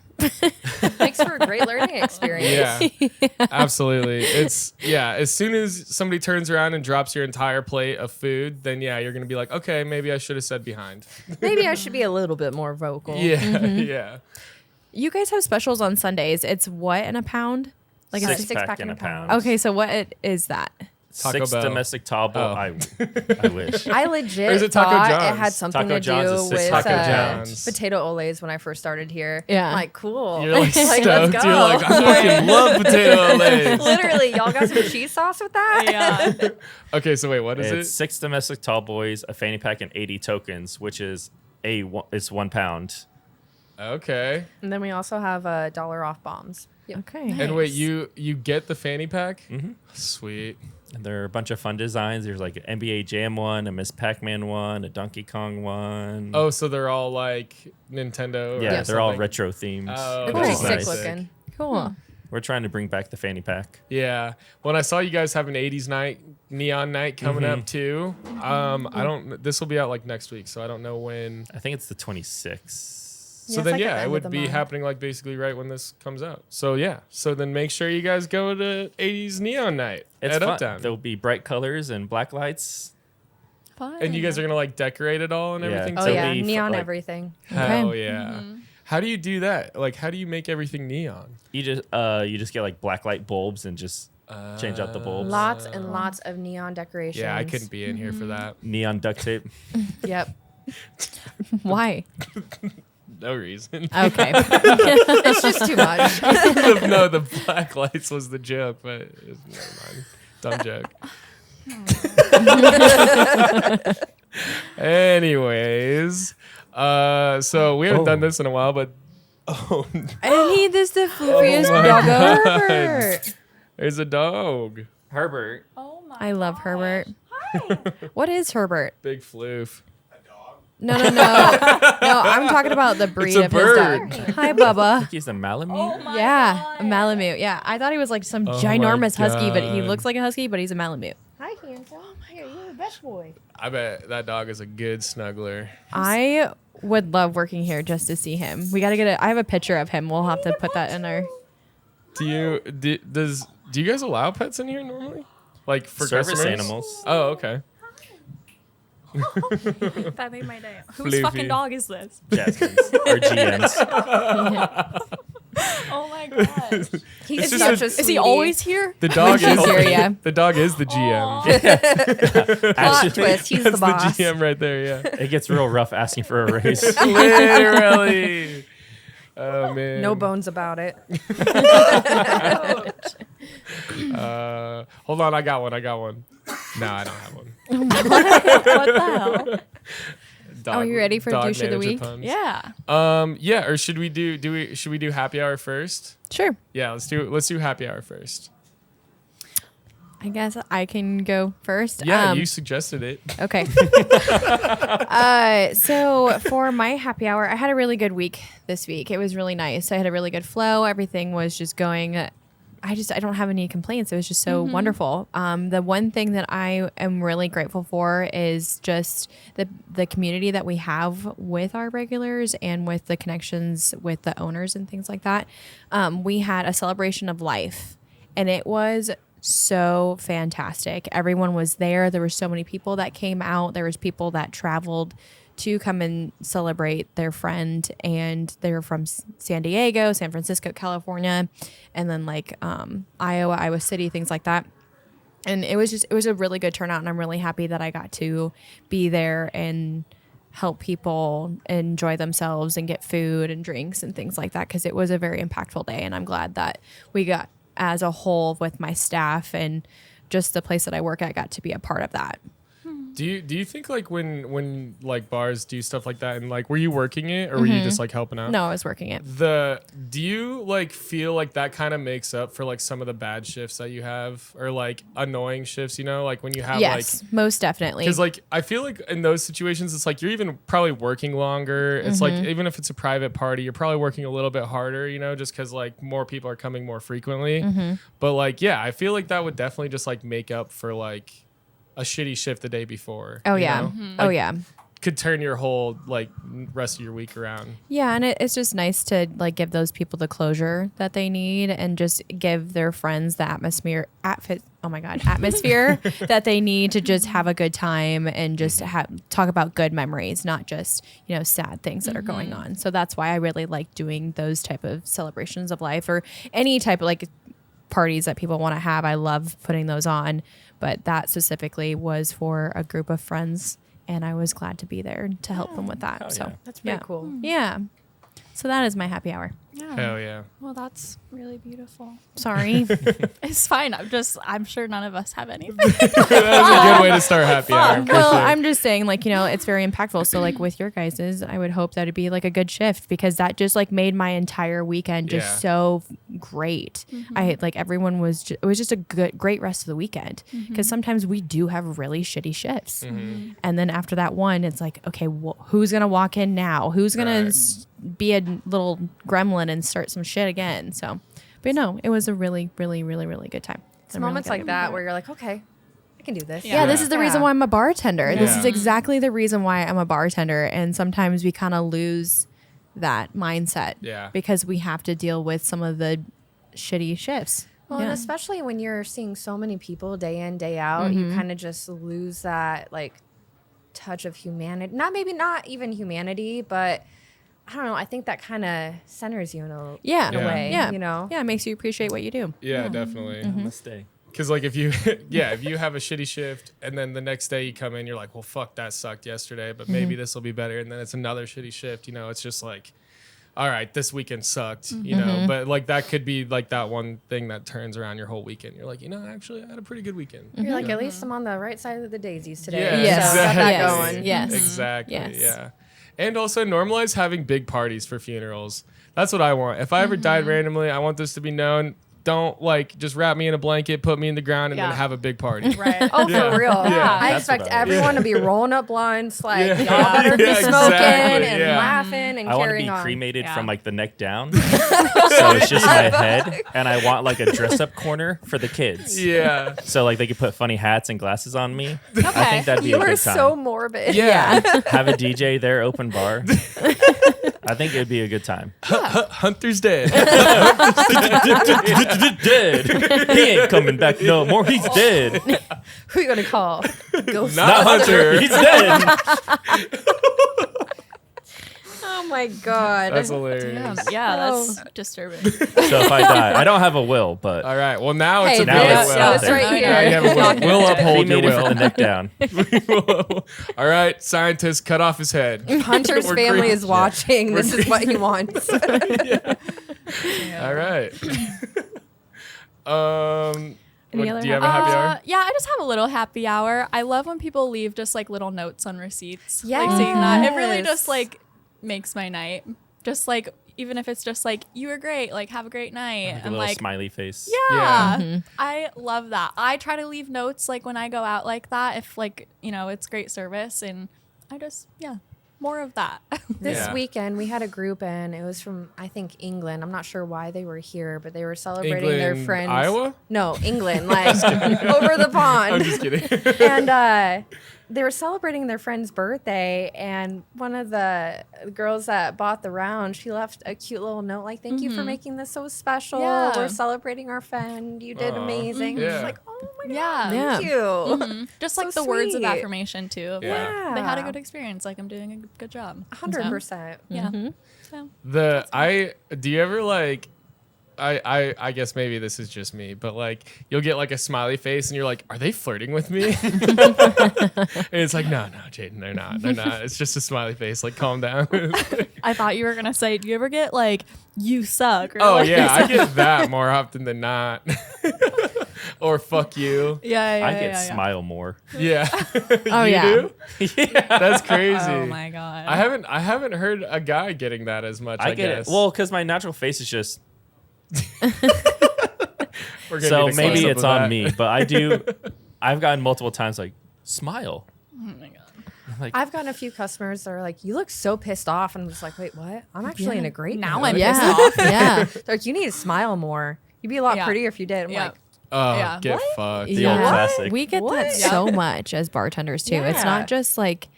Makes for a great learning experience. Yeah, absolutely. It's as soon as somebody turns around and drops your entire plate of food, then yeah, you're gonna be like, okay, maybe I should have said behind. Maybe I should be a little bit more vocal. Yeah, yeah. You guys have specials on Sundays. It's what in a pound? Like a Six pack in a pound. Okay, so what is that? Taco Six Bell. domestic table. Oh. I wish. I Or legit is it Taco thought John's? it had something Taco to John's do is six with Taco John's. potato oles when I first started here. Yeah. I'm like, cool. You're like let's stoked. go. You're like, I fucking love potato olays. Literally, y'all got some cheese sauce with that? Yeah. Okay, so wait, what is It's it? 6 domestic tall boys, a fanny pack, and 80 tokens, which is it's 1 pound. Okay. And then we also have $1 off bombs. Yep. Okay. And wait, you get the fanny pack? Mm-hmm. Sweet. And there are a bunch of fun designs. There's like an NBA Jam one, a Miss Pac-Man one, a Donkey Kong one. Oh, so they're all like Nintendo? yeah, or they're all something. retro themed. Oh, They're Cool. pretty that's sick nice. looking. Cool. We're trying to bring back the fanny pack. Yeah. When I saw you guys have an 80s night, neon night coming up too. I don't. This will be out like next week, so I don't know when. I think it's the 26th. So it's then, like the yeah, end it of would the be month. happening like basically right when this comes out. So yeah. So then make sure you guys go to 80s neon night It's at fun. Uptown. There'll be bright colors and black lights. Fun. And you guys are gonna like decorate it all and Yeah. everything. Oh, So yeah. we f- Neon like- everything. Hell Okay. yeah. How do you do that? Like, how do you make everything neon? You just get like black light bulbs and just change out the bulbs. Lots and lots of neon decorations. Yeah, I couldn't be in here for that. Neon duct tape. Yep. Why? No reason. Okay. It's just too much. No, the black lights was the joke, but never mind. Dumb joke. Anyways, so we haven't done this in a while, but I need this the floofiest my doggo. there's a dog. Herbert. Oh my. I love Herbert. What is Herbert? Big floof. No. I'm talking about the breed a of his bird. dog. Hi, Bubba. He's a Malamute. Yeah, a Malamute. Yeah, I thought he was like some Oh my ginormous husky, but he God. looks like a husky, but he's a Malamute. Hi, handsome. Here, you're the best boy. I bet that dog is a good snuggler. I would love working here just to see him. We got to get I have a picture of him. We'll have to put that in our. Do you guys allow pets in here normally? Like for Service customers? animals. Oh, okay. That made my day. Whose Floofy. fucking dog is this? Jasmine's. Our GM's. Oh my god. He's just such a- a Is he sweetie. always here? The dog He's is here, yeah. the dog is the GM. Plot Actually, twist. He's That's the boss. the GM right there. Yeah. it gets real rough asking for a raise. Literally. Oh man. No bones about it. Hold on, I got one. No, I don't have one. What the hell? Dog, Oh, you ready for dog douche of the manager week? puns. Yeah. Yeah, or should we do happy hour first? Sure. Yeah, let's do happy hour first. I guess I can go first. Yeah, you suggested it. Okay. So for my happy hour, I had a really good week this week. It was really nice. I had a really good flow. Everything was just going. I don't have any complaints. It was just so wonderful. The one thing that I am really grateful for is just the community that we have with our regulars and with the connections with the owners and things like that. We had a celebration of life, and it was so fantastic. Everyone was there. There were so many people that came out. There was people that traveled to come and celebrate their friend, and they were from San Diego, San Francisco, California, and then like Iowa, Iowa City, things like that. And it was a really good turnout, and I'm really happy that I got to be there and help people enjoy themselves and get food and drinks and things like that, because it was a very impactful day, and I'm glad that we got, as a whole, with my staff and just the place that I work at, got to be a part of that. Do you think like when like bars do stuff like that, and like were you working it or were you just like helping out? No, I was working it. Do you like feel like that kind of makes up for like some of the bad shifts that you have, or like annoying shifts, you know, like when you have Yes, most definitely. because like I feel like in those situations it's like you're even probably working longer. It's like even if it's a private party, you're probably working a little bit harder, you know, just because like more people are coming more frequently. But like yeah, I feel like that would definitely just like make up for like a shitty shift the day before. Oh you yeah. know? Oh Like, yeah. could turn your whole like rest of your week around. Yeah, and it's just nice to like give those people the closure that they need, and just give their friends the atmosphere that they need to just have a good time and just talk about good memories, not just, you know, sad things that are going on. So that's why I really like doing those type of celebrations of life, or any type of like parties that people want to have. I love putting those on, but that specifically was for a group of friends, and I was glad to be there to help them with that. Hell So yeah. That's pretty yeah. cool. Yeah. So that is my happy hour. Yeah. Hell yeah. Well, that's really beautiful. Sorry. It's fine. I'm sure none of us have anything. That was a good way to start happy hour. for Well, sure. I'm just saying, like, you know, it's very impactful. So like with your guys's, I would hope that it'd be like a good shift, because that just like made my entire weekend just Yeah. so great. I like everyone was it was just a great rest of the weekend, because sometimes we do have really shitty shifts. And then after that one, it's like, okay, who's going to walk in now? Who's going Right. to be a little gremlin and start some shit again? So, but no, it was a really, really, really, really good time. It's moments like that where you're like, okay, I can do this. Yeah, this is the reason why I'm a bartender. This Yeah. is exactly the reason why I'm a bartender. And sometimes we kind of lose that mindset, Yeah. because we have to deal with some of the shitty shifts. Well, Yeah. and especially when you're seeing so many people day in, day out, you kind of just lose that like touch of humanity. Not even humanity, but I don't know. I think that kind of centers you in a Yeah. in a way. Yeah. You know. Yeah, it makes you appreciate what you do. Yeah, definitely. Namaste. Because like if you if you have a shitty shift and then the next day you come in, you're like, well, fuck, that sucked yesterday, but maybe this will be better. And then it's another shitty shift. You know, it's just like, all right, this weekend sucked. You know, but like that could be like that one thing that turns around your whole weekend. You're like, you know, actually, I had a pretty good weekend. You're like, at least I'm on the right side of the daisies today. Yeah, Yes. So got that Yes. going. Yes. Exactly. Yes. Yeah. And also normalize having big parties for funerals. That's what I want. If I ever died randomly, I want this to be known. don't like just wrap me in a blanket, put me in the ground, and Yeah. then have a big party. Right. Oh, Yeah. for real. Yeah. I That's expect what I like. everyone to be rolling up blunts, like Yeah. y'all better be Yeah, smoking exactly, and yeah. laughing and I want to carrying be on. cremated Yeah. from like the neck down, so it's just my head, and I want like a dress-up corner for the kids. Yeah. So like they could put funny hats and glasses on me. I Okay. think that'd be You a are good time. so morbid. Yeah. Have a DJ there, open bar. I think it'd be a good time. Hunter's dead. Dead. He ain't coming back no more. He's dead. Who you gonna call? Ghost. Not Hunter. He's dead. Oh my god. That's hilarious. Yeah, that's Oh. disturbing. So if I die, I don't have a will, but All right. Well, now it's Hey, a now big it's will. out this there. right Now here. Now you have a will. We'll uphold your cremated from the will. neck down. All right, scientists, cut off his head. Hunter's We're family green. is watching. This is what he wants. All right. Any other Do you have a happy hour? Yeah, I just have a little happy hour. I love when people leave just like little notes on receipts. Like Yes. seeing that. It really just like makes my night. Just like even if it's just like you were great, like have a great night. Like a and little like smiley face. yeah. I love that. I try to leave notes like when I go out like that if like, you know, it's great service and I just more of that. This Yeah. weekend we had a group and it was from I think England. I'm not sure why they were here, but they were celebrating their England, friends. Iowa? No, England, like over the pond. I'm just kidding. And they were celebrating their friend's birthday, and one of the girls that bought the round, she left a cute little note like, "Thank you for making this so special. Yeah. We're celebrating our friend. You did Aw. amazing." Yeah. She's like, "Oh my god, Yeah. thank you." Just So like the words of sweet. affirmation too. of, Yeah. Like, they had a good experience. Like I'm doing a good job. 100%. Yeah. So Do you ever like I guess maybe this is just me, but like you'll get like a smiley face and you're like, are they flirting with me? And it's like, no, Jaydn, they're not. It's just a smiley face. Like, calm down. I thought you were gonna say, do you ever get like you suck? Or, Oh like, yeah, I get that more often than not. Or fuck you. yeah. I get smile more. Yeah. Oh, You yeah. do? That's crazy. Oh my god. I haven't heard a guy getting that as much. I I get guess. it. Well, because my natural face is just We're gonna so need a maybe close-up it's of on that. me, but I've gotten multiple times like smile. Oh my god. I'm like, I've gotten a few customers that are like, "You look so pissed off," and I'm just like, "Wait, what? I'm actually in a great Now mood." I'm Yeah. pissed off. Yeah. They're like, "You need to smile more. You'd be a lot Yeah. prettier if you did." I'm Yeah. like, Oh, Yeah. get What? fucked. the old Yeah. classic. We get What? that so much as bartenders too. It's Yeah. not just like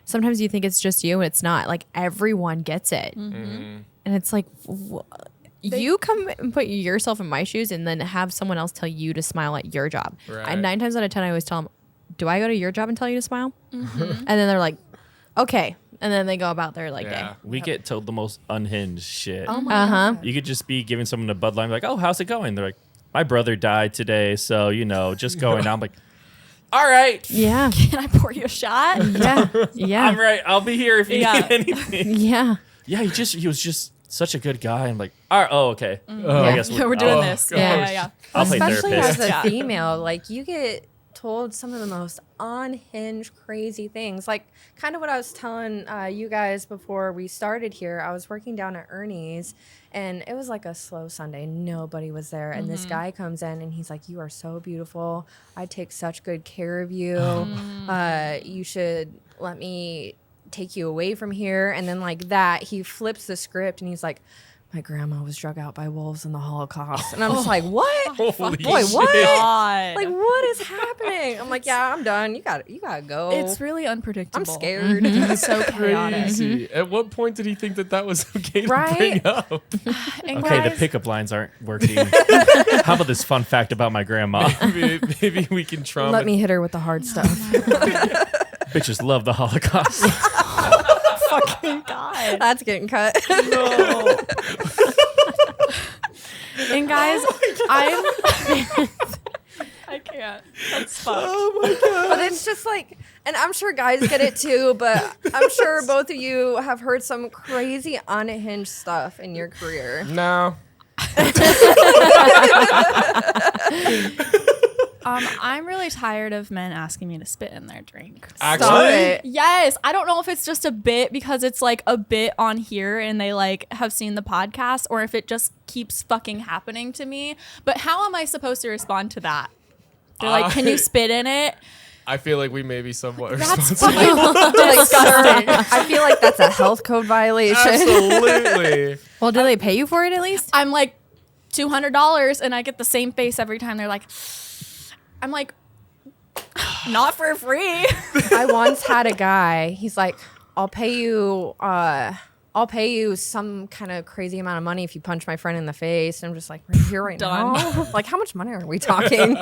sometimes you think it's just you. It's not like everyone gets it, and it's like you come and put yourself in my shoes, and then have someone else tell you to smile at your job. Right. And 9 times out of 10, I always tell them, "Do I go to your job and tell you to smile?" And then they're like, "Okay," and then they go about their like Yeah. day. We get told the most unhinged shit. "Oh my Uh huh. You could just be giving someone a Bud Light, like, "Oh, how's it going?" They're like, "My brother died today, so just going." I'm like, "All right, Yeah. Can I pour you a shot? Yeah. Yeah. I'm right. I'll be here if you Yeah. need anything." Yeah. Yeah, he was just such a good guy. I'm like, "All right, oh, okay. Oh. I guess We're doing I'll- this. gosh. Yeah. I'll play Especially therapist." as a Yeah. female, like you get told some of the most unhinged, crazy things. Like kind of what I was telling you guys before we started here. I was working down at Ernie's, and it was like a slow Sunday. Nobody was there, and this guy comes in, and he's like, "You are so beautiful. I take such good care of you. You should let me take you away from here." And then like that, he flips the script, and he's like, "My grandma was drug out by wolves in the Holocaust." And I'm just like, "What? Holy Boy, shit. what? God. Like, what is happening?" I'm like, "Yeah, I'm done. You got to go." It's really unpredictable. I'm scared. It's so chaotic. Crazy. At what point did he think that was okay to Right? bring up? And Okay, the guys, pickup lines aren't working. How about this fun fact about my grandma? Maybe we can trauma. Let me hit her with the hard stuff. Bitches love the Holocaust. God. That's getting cut. And guys, I can't. That's fucked. But it's just like, and I'm sure guys get it too, but I'm sure both of you have heard some crazy unhinged stuff in your career. No. I'm really tired of men asking me to spit in their drink. Stop it. Yes, I don't know if it's just a bit because it's like a bit on here and they like have seen the podcast, or if it just keeps fucking happening to me. But how am I supposed to respond to that? They're like, "Can you spit in it?" I feel like we may be somewhat That's responsible. fucking disgusting. I feel like that's a health code violation. Absolutely. Well, do they pay you for it at least? I'm like $200 and I get the same face every time. They're like, I'm like, not for free. I once had a guy. He's like, I'll pay you some kind of crazy amount of money if you punch my friend in the face. And I'm just like, we're here right Done. now. Like, how much money are we talking?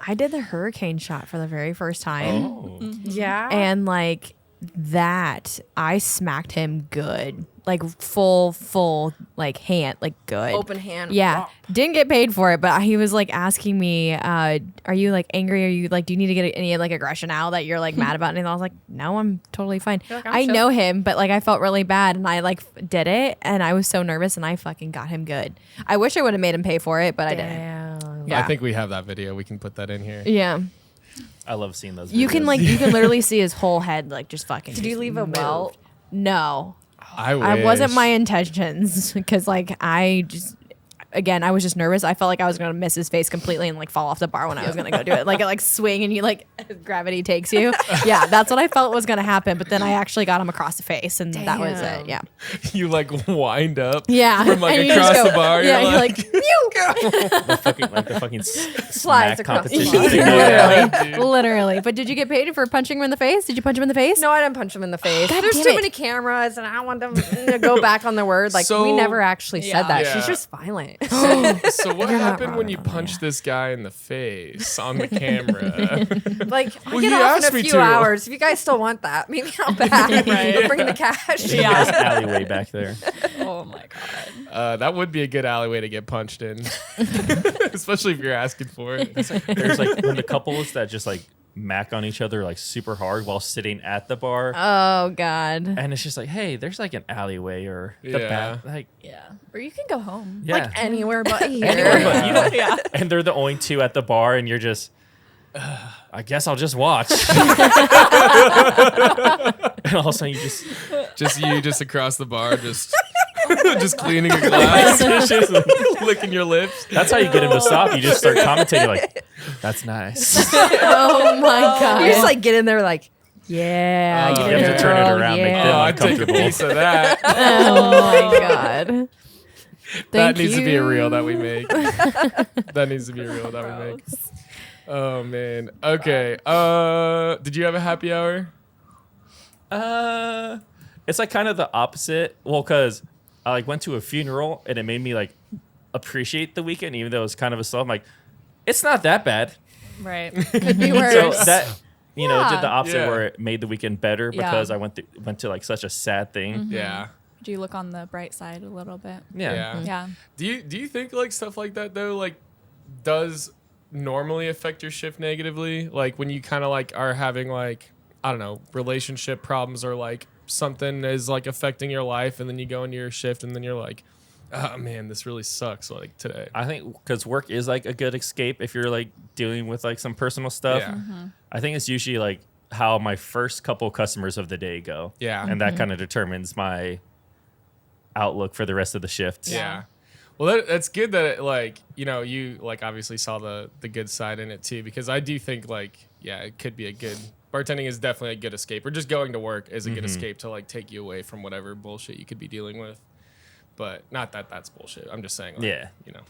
I did the hurricane shot for the very first time. Oh. Yeah. And like that, I smacked him good. Like full, like hand, like good. Open hand. Yeah. Wow. Didn't get paid for it, but he was like asking me, are you like angry? Are you like, do you need to get any like aggression out that you're like mad about anything? I was like, no, I'm totally fine. You're like, I'm I chill. know him, but like I felt really bad and I like did it and I was so nervous and I fucking got him good. I wish I would have made him pay for it, but I didn't. Damn. Yeah. I think we have that video. We can put that in here. Yeah. I love seeing those. You can videos. like, you can literally see his whole head like just fucking. Did you just leave a moved. welt? No. I wish. I wasn't my intentions because like I was just nervous. I felt like I was gonna miss his face completely and like fall off the bar when I was gonna go do it. Like swing and you like gravity takes you. Yeah, that's what I felt was gonna happen. But then I actually got him across the face and that was Damn. it. Yeah. You like wind up. Yeah. From like And you across just go- the bar. Yeah, you're you're like, like, pew! the fucking Slides smack across the competition. bar. thing. Literally, dude. literally. But did you get paid for punching him in the face? Did you punch him in the face? No, I didn't punch him in the face. God There's damn too it. many cameras, and I don't want them to go back on their word. Like, So- we never actually said that. Yeah. She's just violent. So what You're not happened wrong when you about punched this guy in the face on the camera? Like, I Well, get he off asked in a me few to. hours. If you guys still want that, meet me out back. We'll bring the cash. Nice Yeah. alleyway back there. Oh my God. That would be a good alleyway to get punched in, especially if you're asking for it. There's like when the couples that just like mac on each other like super hard while sitting at the bar. Oh God. And it's just like, hey, there's like an alleyway or the Yeah. back. Like, Yeah. Or you can go home. yeah. Like anywhere but here. Anywhere but you don't, Yeah. and they're the only two at the bar, and you're just, I guess I'll just watch. And all of a sudden, you Just across the bar, just cleaning a glass, just licking your lips. that's how you get him to stop. You just start commentating like, that's nice. Oh my God. You just like get in there like, yeah. Oh, you You did have it, to turn it girl, around, make yeah. them Oh, I'd take a uncomfortable. piece of that. Oh my God. That Thank needs to be a you. reel that we make. That needs to be a reel that we make. Oh man. Okay. Did you have a happy hour? It's like kind of the opposite. Well, because I like went to a funeral and it made me like appreciate the weekend, even though it was kind of a slow. I'm like, it's not that bad. Right. Could be So worse. that you know did the opposite Yeah. where it made the weekend better Yeah. because I went to like such a sad thing. Yeah. Do you look on the bright side a little bit? Yeah. Yeah. Do you think like stuff like that though like does normally affect your shift negatively? Like when you kind of like are having like I don't know relationship problems or like something is like affecting your life and then you go into your shift and then you're like, oh man, this really sucks like today. I think because work is like a good escape if you're like dealing with like some personal stuff. Yeah. I think it's usually like how my first couple customers of the day go. Yeah. And that kind of determines my outlook for the rest of the shift. Yeah. Well, that's good that it, like, you know, you like obviously saw the good side in it too, because I do think like, yeah, it could be a good bartending is definitely a good escape, or just going to work is a good escape to like take you away from whatever bullshit you could be dealing with. But not that that's bullshit. I'm just saying, like, Yeah. you know,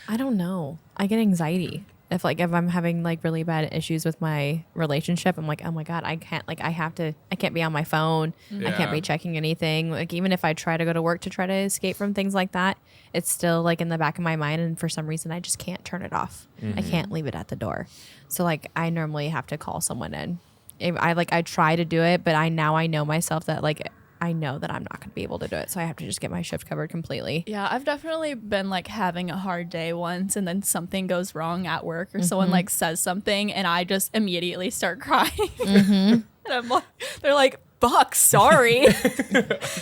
I don't know. I get anxiety. If I'm having like really bad issues with my relationship, I'm like, oh my God, I can't be on my phone. I can't Yeah. be checking anything. Like even if I try to go to work to try to escape from things like that, it's still like in the back of my mind. And for some reason I just can't turn it off. I can't leave it at the door. So like I normally have to call someone in. I try to do it, but I know myself that like, I know that I'm not going to be able to do it. So I have to just get my shift covered completely. Yeah, I've definitely been like having a hard day once and then something goes wrong at work or someone like says something and I just immediately start crying. And I'm like, they're like, fuck, sorry.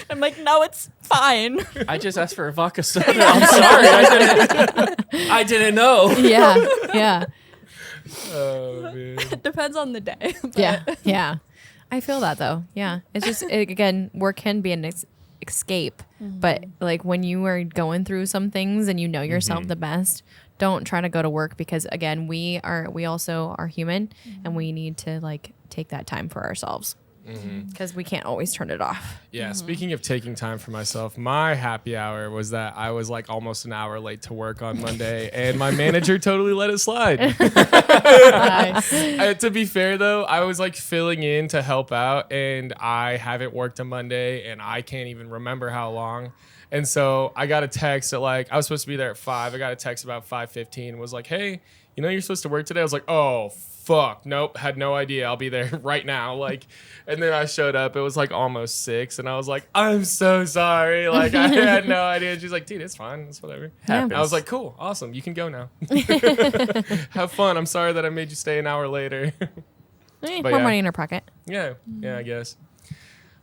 I'm like, no, it's fine. I just asked for a vodka soda. I'm sorry. I didn't know. Yeah. Yeah. Oh man. It depends on the day. But Yeah. I feel that though. Yeah. It's just, again, work can be an escape. But like when you are going through some things and you know yourself the best, don't try to go to work because again, we also are human and we need to like take that time for ourselves because we can't always turn it off. Yeah, speaking of taking time for myself, my happy hour was that I was like almost an hour late to work on Monday and my manager totally let it slide. Nice. To be fair though, I was like filling in to help out and I haven't worked a Monday and I can't even remember how long. And so I got a text at like, I was supposed to be there at 5. I got a text about 5:15 was like, hey, you know you're supposed to work today? I was like, oh, fuck. Nope. Had no idea. I'll be there right now. Like, and then I showed up. It was like almost 6. And I was like, I'm so sorry. Like, I had no idea. And she's like, dude, it's fine. It's whatever. Yeah. I was like, cool. Awesome. You can go now. Have fun. I'm sorry that I made you stay an hour later. More money in her pocket. Yeah. Yeah, I guess.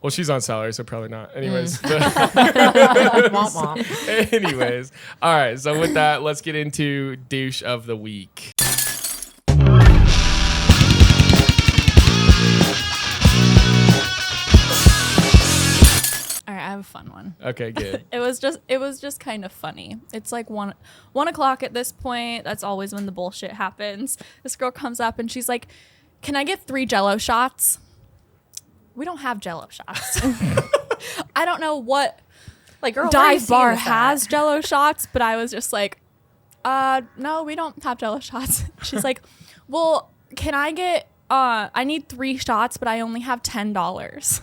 Well, she's on salary, so probably not. Anyways. Womp womp. Anyways. All right. So with that, let's get into douche of the week. All right, I have a fun one. Okay, good. It was just kind of funny. It's like 1:00 at this point. That's always when the bullshit happens. This girl comes up and she's like, "Can I get 3 Jello shots?" We don't have Jello shots. I don't know what Like, girl, where are you dive seeing bar this at? has Jello shots, but I was just like, no, we don't have Jello shots. She's like, well, can I get? I need 3 shots, but I only have $10.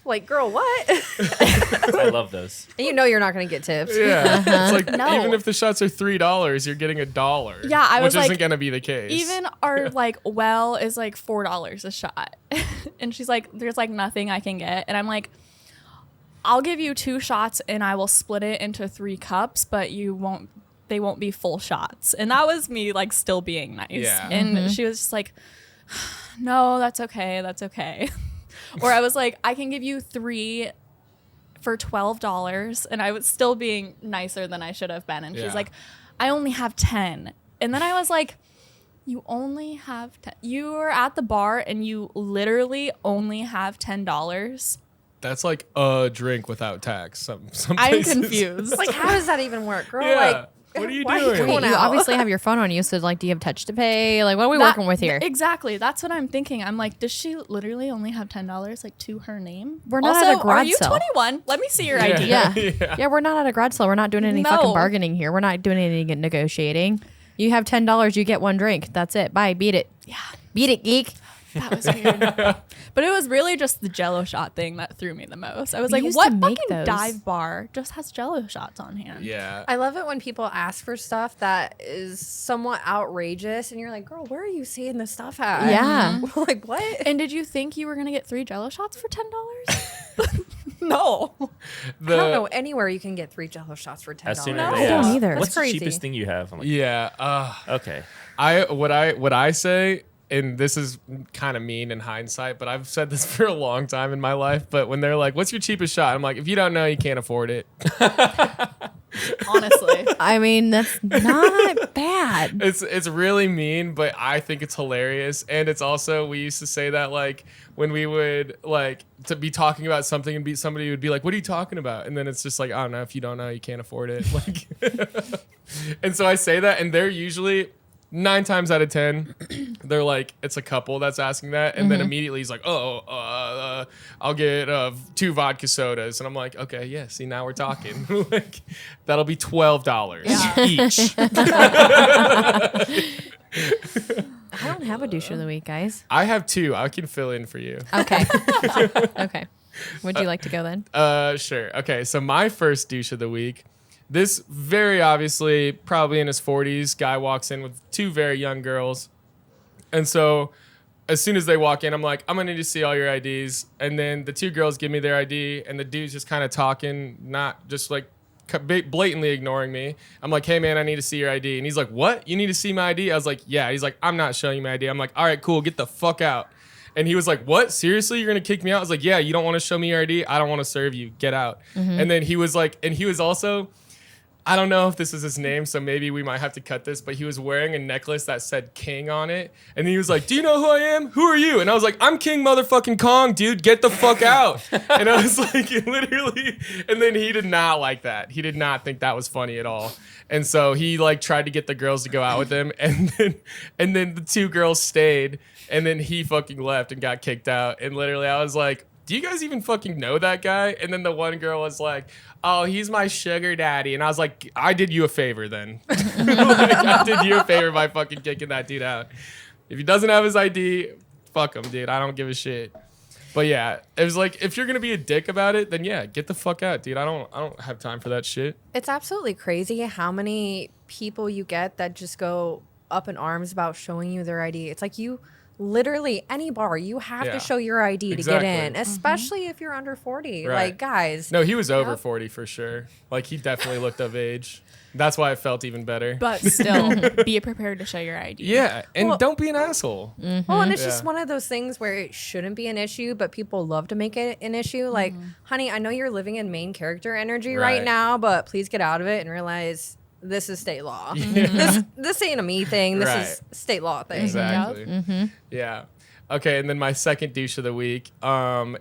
Like, girl, what? I love those. And you know you're not going to get tips. Yeah. It's like, No. even if the shots are $3, you're getting $1. Yeah, I was which isn't like, going to be the case. Even our like well is like $4 a shot. And she's like, there's like nothing I can get. And I'm like, I'll give you 2 shots and I will split it into 3 cups, but they won't be full shots. And that was me like still being nice. Yeah. And she was just like, no, that's okay. That's okay. Or I was like, I can give you 3 for $12. And I was still being nicer than I should have been. And Yeah. she's like, I only have 10. And then I was like, you only have 10. You are at the bar and you literally only have $10. That's like a drink without tax. Some I'm places. confused. Like, how does that even work, girl? Yeah. Like, What are you why doing? going You out? obviously have your phone on you, so like, do you have touch to pay? Like, what are we That- working with here? Exactly. That's what I'm thinking. I'm like, does she literally only have $10 like to her name? We're not also, at a garage are you sale. 21? Let me see your ID. Yeah. Yeah. Yeah, we're not at a garage sale. We're not doing any No. fucking bargaining here. We're not doing any negotiating. You have $10, you get 1 drink. That's it. Bye. Beat it. Yeah. Beat it, geek. That was weird. But it was really just the Jello shot thing that threw me the most. I was We like, used what to make fucking those. dive bar just has Jello shots on hand? Yeah. I love it when people ask for stuff that is somewhat outrageous, and you're like, girl, where are you seeing this stuff at? Yeah. Like, what? And did you think you were going to get 3 Jello shots for $10? No. I don't know anywhere you can get 3 Jello shots for $10. As soon No. as I they don't ask, either. what's That's the crazy. cheapest thing you have? I'm like, Yeah. okay. What I say, and this is kind of mean in hindsight, but I've said this for a long time in my life. But when they're like, "What's your cheapest shot?" I'm like, "If you don't know, you can't afford it." Honestly. I mean, that's not bad. It's really mean, but I think it's hilarious. And it's also, we used to say that like when we would like to be talking about something and somebody would be like, "What are you talking about?" And then it's just like, I don't know, if you don't know, you can't afford it. Like, and so I say that, and they're usually 9 times out of 10, they're like, it's a couple that's asking that, and then immediately he's like, I'll get 2 vodka sodas, and I'm like, okay, yeah, see, now we're talking. Like, that'll be $12 each. I don't have a douche of the week, guys. I have 2. I can fill in for you. Okay. Okay. Would you like to go then? Sure. Okay, so my first douche of the week. This very obviously, probably in his 40s, guy walks in with 2 very young girls. And so as soon as they walk in, I'm like, I'm going to need to see all your IDs. And then the 2 girls give me their ID, and the dude's just kind of talking, not just like blatantly ignoring me. I'm like, hey, man, I need to see your ID. And he's like, what? You need to see my ID? I was like, yeah. He's like, I'm not showing you my ID. I'm like, all right, cool. Get the fuck out. And he was like, what? Seriously? You're going to kick me out? I was like, yeah, you don't want to show me your ID? I don't want to serve you. Get out. And then he was like, and he was also... I don't know if this is his name, so maybe we might have to cut this, but he was wearing a necklace that said King on it. And he was like, do you know who I am? Who are you? And I was like, I'm King motherfucking Kong, dude. Get the fuck out. And I was like, literally. And then he did not like that. He did not think that was funny at all. And so he like tried to get the girls to go out with him. And then the 2 girls stayed. And then he fucking left and got kicked out. And literally I was like, do you guys even fucking know that guy? And then the one girl was like, oh, he's my sugar daddy. And I was like, I did you a favor then. Like, I did you a favor by fucking kicking that dude out. If he doesn't have his ID, fuck him, dude. I don't give a shit. But yeah, it was like, if you're going to be a dick about it, then yeah, get the fuck out, dude. I don't have time for that shit. It's absolutely crazy how many people you get that just go up in arms about showing you their ID. It's like literally any bar, you have to show your ID Exactly. to get in, especially if you're under 40. Right. Like, guys. No, he was over 40 for sure. Like, he definitely looked of age. That's why it felt even better. But still, be prepared to show your ID. Yeah, and don't be an asshole. Well, and it's just one of those things where it shouldn't be an issue, but people love to make it an issue. Like, honey, I know you're living in main character energy right now, but please get out of it and realize this is state law. This ain't a me thing. This is state law thing. Exactly. Yeah. Okay, and then my second douche of the week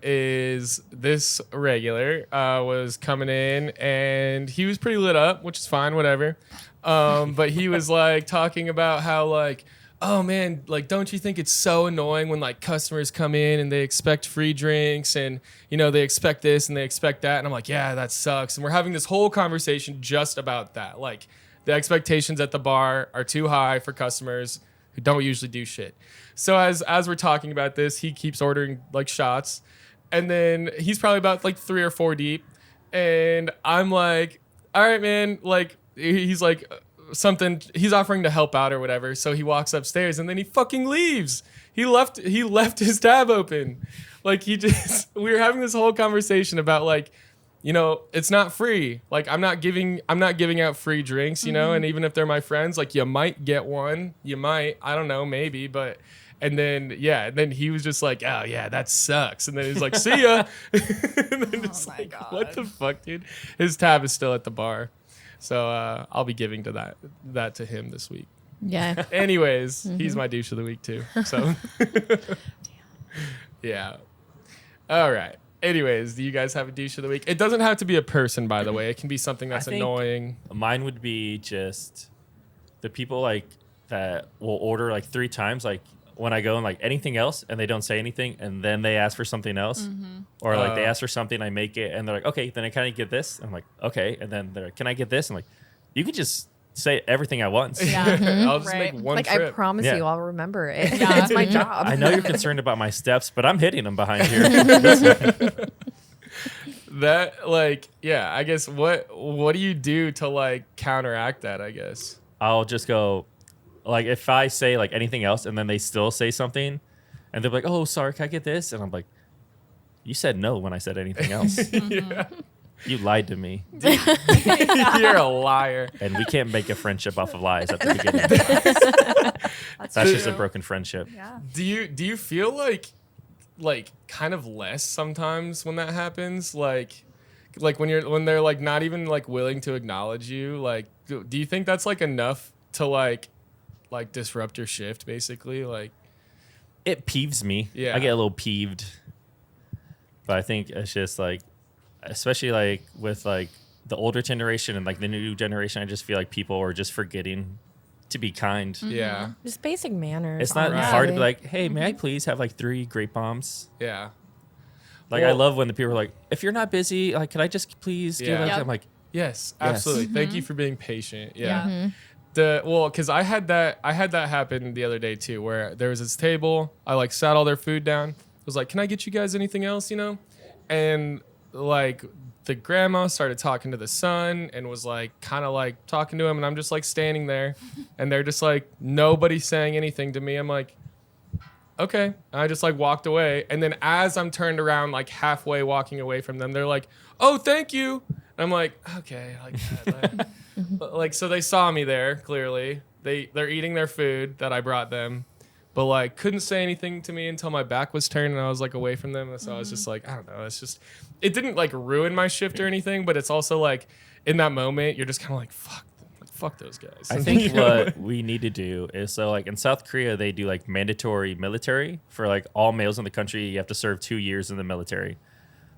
is this regular was coming in, and he was pretty lit up, which is fine, whatever. But he was like talking about how like, oh man, like don't you think it's so annoying when like customers come in and they expect free drinks and you know they expect this and they expect that, and I'm like, yeah, that sucks. And we're having this whole conversation just about that. Like the expectations at the bar are too high for customers who don't usually do shit. So as we're talking about this, he keeps ordering like shots, and then he's probably about like 3 or 4 deep, and I'm like, all right, man, like he's like something, he's offering to help out or whatever. So he walks upstairs and then he fucking leaves. He left his tab open. Like we were having this whole conversation about like, you know, it's not free. Like I'm not giving out free drinks, you know, and even if they're my friends, like you might get one, I don't know, maybe, but and then he was just like, oh yeah, that sucks. And then he's like, see ya. And then just like, God. What the fuck, dude? His tab is still at the bar. So I'll be giving to that to him this week. Yeah. Anyways, he's my douche of the week too. So yeah. All right. Anyways, do you guys have a douche of the week? It doesn't have to be a person, by the way. It can be something that's annoying. Mine would be just the people like that will order like 3 times, like when I go and like anything else and they don't say anything and then they ask for something else, or like they ask for something, I make it and they're like, okay, then can I get this? I'm like, okay, and then they're like, can I get this? I'm like, you could just say everything at once. Yeah. I'll just make one Like trip. I promise you, I'll remember it. Yeah. It's my job. I know you're concerned about my steps, but I'm hitting them behind here. That like, yeah, I guess what do you do to like counteract that, I guess? I'll just go, like if I say like anything else and then they still say something and they're like, oh, sorry, can I get this? And I'm like, you said no when I said anything else. Yeah. You lied to me. You're a liar. And we can't make a friendship off of lies at the beginning. That's just a broken friendship. Yeah. Do you feel like kind of less sometimes when that happens? Like when they're like not even like willing to acknowledge you, like do you think that's like enough to like disrupt your shift basically? Like It peeves me. Yeah. I get a little peeved. But I think it's just like, especially like with like the older generation and like the new generation, I just feel like people are just forgetting to be kind. yeah. Just basic manners. It's not honestly. hard to be like, hey, may I please have like 3 grape bombs? Yeah. Like I love when the people are like, if you're not busy, like, could I just please do Yeah. that? Yep. I'm like, Yes, absolutely. Thank you for being patient. Yeah. Yeah. Because I had that happen the other day too, where there was this table. I like sat all their food down. I was like, "Can I get you guys anything else?" You know, and like the grandma started talking to the son and was like kind of like talking to him, and I'm just like standing there, and they're just like nobody's saying anything to me. I'm like, okay. And I just like walked away, and then as I'm turned around, like halfway walking away from them, they're like, "Oh, thank you." And I'm like, okay, like so they saw me there clearly. They're eating their food that I brought them, but like couldn't say anything to me until my back was turned and I was like away from them. So I was just like, I don't know. It's just, it didn't like ruin my shift or anything, but it's also like in that moment, you're just kind of like, fuck those guys. I think what we need to do is, so like in South Korea, they do like mandatory military for like all males in the country. You have to serve 2 years in the military.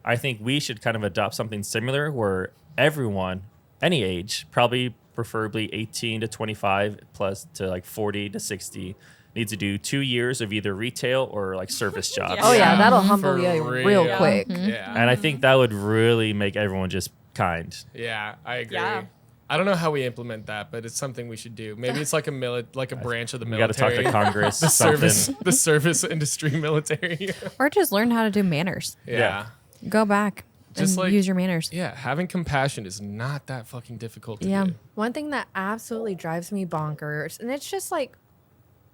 I think we should kind of adopt something similar where everyone, any age, probably preferably 18 to 25 plus to like 40 to 60, needs to do 2 years of either retail or like service jobs. Oh yeah, that'll humble For you real. real quick. Yeah. And I think that would really make everyone just kind. Yeah, I agree. Yeah. I don't know how we implement that, but it's something we should do. Maybe it's like a branch of the We got to military. talk to Congress. the something. service industry military. Or just learn how to do manners. Yeah. Go back Just and like- use your manners. Yeah, having compassion is not that fucking difficult to Yeah. do. One thing that absolutely drives me bonkers, and it's just like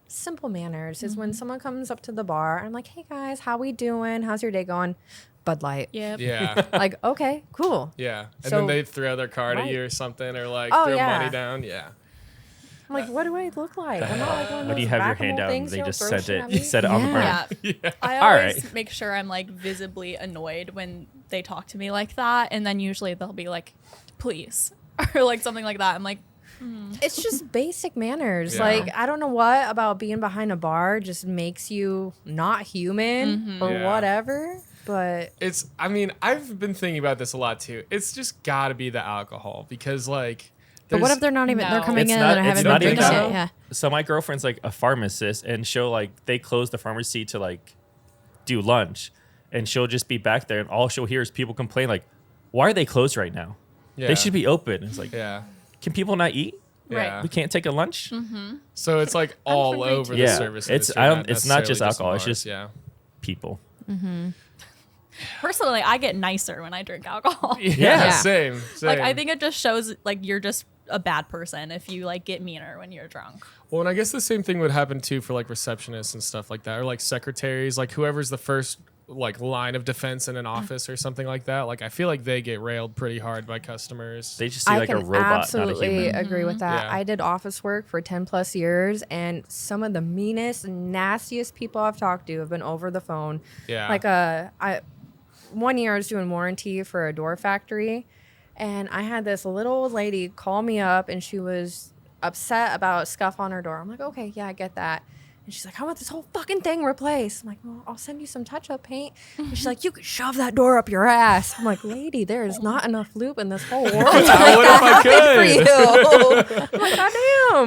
simple manners, is when someone comes up to the bar and I'm like, hey guys, how we doing? How's your day going? Bud Light. Yep. Yeah. Like, okay, cool. Yeah. And So- then they throw their card at Right. you or something, or like Oh, throw yeah. money down. Yeah. I'm like, what do I look like? I'm not like one of When you those have your whack-a-mole hand out, things, they you know, just throw set shit it, at me. set it on the Yeah. ground. Yeah. I All always right. make sure I'm like visibly annoyed when they talk to me like that. And then usually they'll be like, please, or like something like that. I'm like, It's just basic manners. Yeah. Like, I don't know what about being behind a bar just makes you not human or Yeah. whatever, but It's, I mean, I've been thinking about this a lot too. It's just got to be the alcohol because, like, But what there's- if they're not even? No. They're coming It's in not- and it's haven't not been even drinking that. it. Yeah. So my girlfriend's like a pharmacist, and she'll like they close the pharmacy to like do lunch, and she'll just be back there, and all she'll hear is people complain like, "Why are they closed right now? Yeah. They should be open." It's like, Yeah. can people not eat? Yeah. We can't take a lunch. So it's like all hungry over too. the Yeah. service. It's- industry, I don't- it's not necessarily just alcohol, in it's bars. just- yeah. People. personally, I get nicer when I drink alcohol. Yeah, Yeah. Same. Like, I think it just shows like you're just a bad person if you like get meaner when you're drunk. Well, and I guess the same thing would happen too for like receptionists and stuff like that, or like secretaries, like whoever's the first like line of defense in an office or something like that. Like I feel like they get railed pretty hard by customers. They just see I like a can robot, not a absolutely human. agree with that. Yeah. I did office work for 10 plus years, and some of the meanest, nastiest people I've talked to have been over the phone. Yeah. Like one year I was doing warranty for a door factory, and I had this little old lady call me up, and she was upset about a scuff on her door. I'm like, okay, yeah, I get that. And she's like, I want this whole fucking thing replaced. I'm like, well, I'll send you some touch-up paint. And she's like, you could shove that door up your ass. I'm like, lady, there is not enough lube in this whole world to make What if I that happen for you. I'm like,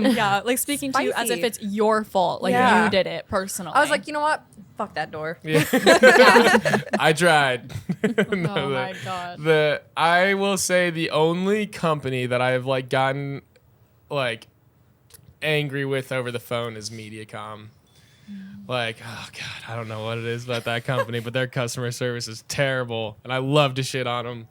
goddamn. Yeah, like speaking to you as if Spicy. it's your fault, like Yeah. you did it personally. I was like, you know what? Fuck that door. I tried. No, oh my god. I will say the only company that I've like gotten like angry with over the phone is MediaCom. Like, oh god, I don't know what it is about that company, but their customer service is terrible, and I love to shit on them.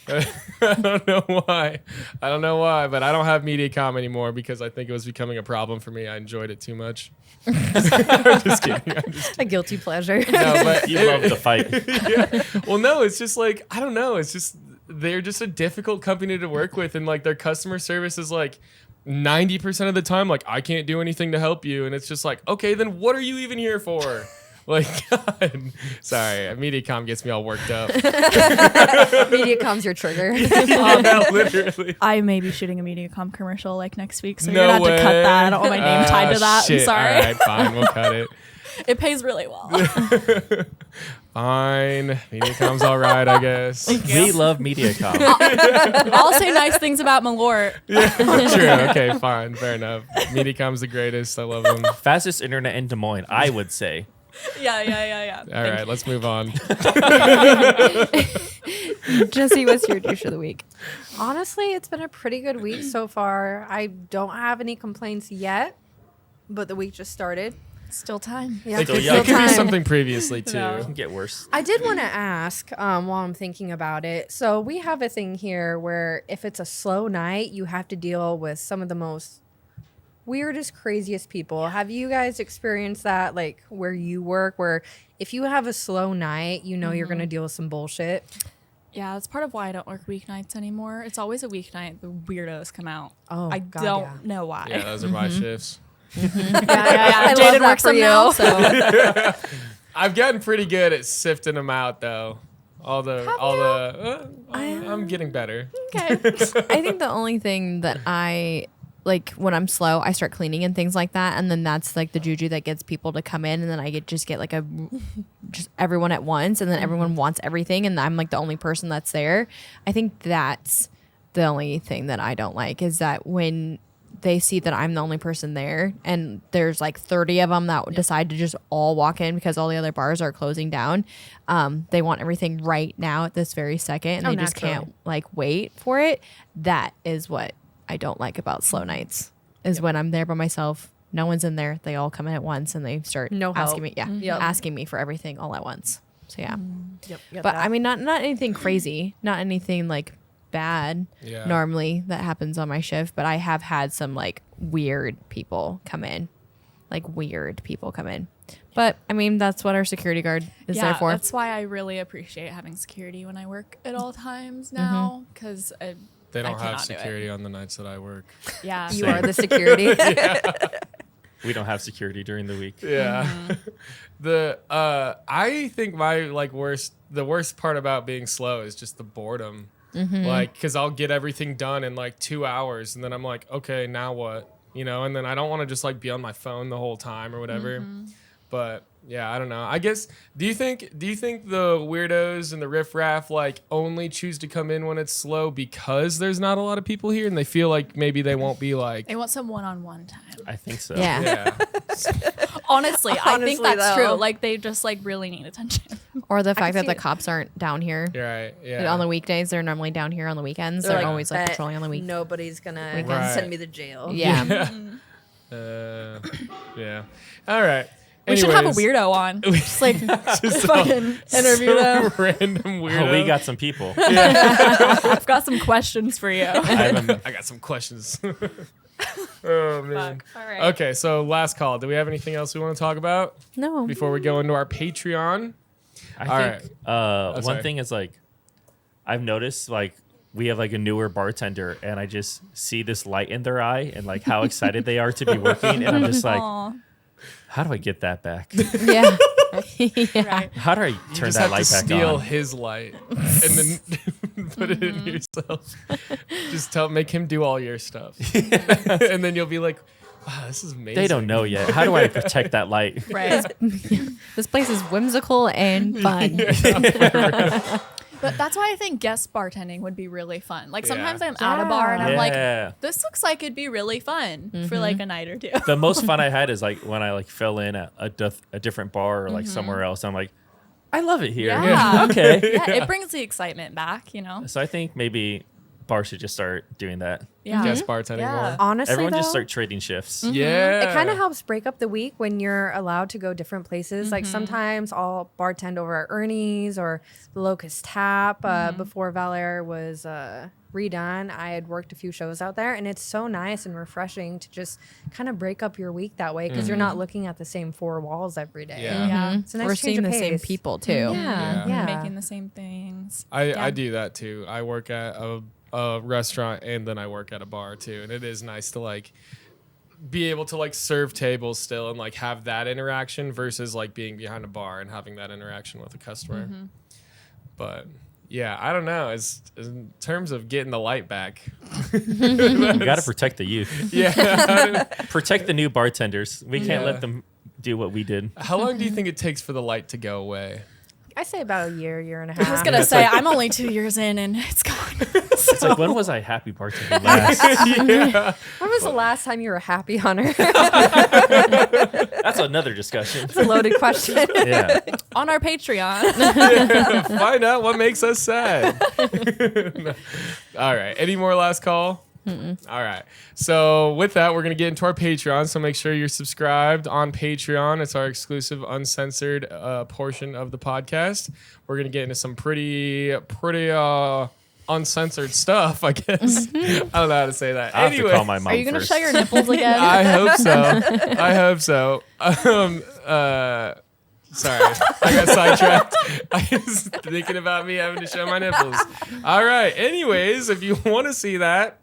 I don't know why. But I don't have MediaCom anymore because I think it was becoming a problem for me. I enjoyed it too much. I'm just kidding. A guilty pleasure. No, but You love the fight. yeah. Well, no, it's just like, I don't know. It's just, they're just a difficult company to work with. And like their customer service is like 90% of the time, like, I can't do anything to help you. And it's just like, okay, then what are you even here for? Like, God. Sorry, MediaCom gets me all worked up. MediaCom's your trigger. Yeah, literally. I may be shooting a MediaCom commercial like next week, so No you're gonna have to cut way. that. I don't want my name tied to that. Shit. I'm sorry. All right, fine, we'll cut it. It pays really well. Fine. MediaCom's all right, I guess. We love MediaCom. I'll say nice things about Malort. True. Okay, fine. Fair enough. MediaCom's the greatest. I love them. Fastest internet in Des Moines, I would say. Yeah. All right, let's move on. Jesse, what's your douche of the week? Honestly, it's been a pretty good week so far. I don't have any complaints yet, but the week just started. Still time. Yeah, It Still could, young. it could be time. something previously too. No. It can get worse. I did want to ask while I'm thinking about it. So we have a thing here where if it's a slow night, you have to deal with some of the most weirdest, craziest people. Have you guys experienced that, like where you work, where if you have a slow night, you know you're going to deal with some bullshit? Yeah, that's part of why I don't work weeknights anymore. It's always a weeknight. The weirdos come out. Oh, I God, don't yeah. know why. Yeah, those are my shifts. Yeah. I love Jaydn that works for them you. now, so I've gotten pretty good at sifting them out, though. I'm getting better. okay. I think the only thing that I like when I'm slow, I start cleaning and things like that, and then that's like the juju that gets people to come in, and then I just get like just everyone at once, and then everyone wants everything, and I'm like the only person that's there. I think that's the only thing that I don't like is that when they see that I'm the only person there and there's like 30 of them that decide to just all walk in because all the other bars are closing down. They want everything right now at this very second, and they just can't like wait for it. That is what I don't like about slow nights is when I'm there by myself. No one's in there. They all come in at once and they start asking me, asking me for everything all at once. So yeah. But I mean, not anything crazy, not anything like bad normally that happens on my shift, but I have had some like weird people come in. But I mean, that's what our security guard is there for. That's why I really appreciate having security when I work at all times now, because They don't have security on the nights that I work. Yeah. You are the security. We don't have security during the week. Yeah. I think my the worst part about being slow is just the boredom. Like, cause I'll get everything done in like 2 hours, and then I'm like, okay, now what? You know, and then I don't want to just like be on my phone the whole time or whatever. But yeah, I don't know. I guess do you think the weirdos and the riffraff like only choose to come in when it's slow because there's not a lot of people here and they feel like maybe they won't be like They want some one-on-one time. I think so. yeah. Honestly, I think that's though. true. Like they just like really need attention. Or the fact that see the it. cops aren't down here. You're right. Like, Yeah. on the weekdays, they're normally down here on the weekends. They're always like Bet patrolling on the week. Nobody's gonna Right. send me to jail. Yeah. Yeah. All right. We should have a Anyways, weirdo on. Just like just fucking interview them. random weirdo. Oh, we got some people. I've got some questions for you. I got some questions. Oh man. Fuck. All right. Okay, so last call. Do we have anything else we want to talk about No. before we go into our Patreon? I All think sorry. one thing is like I've noticed like we have like a newer bartender and I just see this light in their eye and like how excited they are to be working, and I'm just like, Aw. how do I get that back? Yeah. Yeah. Right. How do I You turn just that have light to back steal on? his light and then put it in yourself. Just make him do all your stuff, and then you'll be like, "Wow, this is amazing." They don't know yet. How do I protect that light? Right. This place is whimsical and fun. But that's why I think guest bartending would be really fun. Like sometimes Yeah. I'm at a bar and I'm like, Yeah. this looks like it'd be really fun for like a night or two. The most fun I had is like when I like fell in at a different bar or like somewhere else. I'm like, I love it here. Yeah. Okay. Yeah, it brings the excitement back, you know? So I think maybe bars should just start doing that. Yeah. Guest bartending Yeah. more. Honestly, Everyone though, just start trading shifts. Yeah. it kind of helps break up the week when you're allowed to go different places. Like sometimes I'll bartend over at Ernie's or the Locust Tap. Before Valère was redone, I had worked a few shows out there, and it's so nice and refreshing to just kind of break up your week that way because you're not looking at the same four walls every day. Yeah. Yeah. It's a nice We're change seeing of the same pace. people too. Yeah, yeah. Making the same things. I do that too. I work at a restaurant and then I work at a bar too, and it is nice to like be able to like serve tables still and like have that interaction versus like being behind a bar and having that interaction with a customer. But yeah, I don't know. As in terms of getting the light back, You got to protect the youth. yeah. Protect the new bartenders. We can't Yeah. let them do what we did. How long do you think it takes for the light to go away? I say about a year and a half. I was going to say, I'm only 2 years in and it's gone. It's like, when was I happy bartending last? Yeah. When was the last time you were happy, Hunter? That's another discussion. It's a loaded question. Yeah. On our Patreon. Find out what makes us sad. All right. Any more last call? All right. So with that, we're going to get into our Patreon. So make sure you're subscribed on Patreon. It's our exclusive uncensored portion of the podcast. We're going to get into some pretty uncensored stuff, I guess. I don't know how to say that. I have to call my mom Are you going to first. show your nipples again? I hope so. I hope so. Sorry, I got sidetracked. I was thinking about me having to show my nipples. All right. Anyways, if you want to see that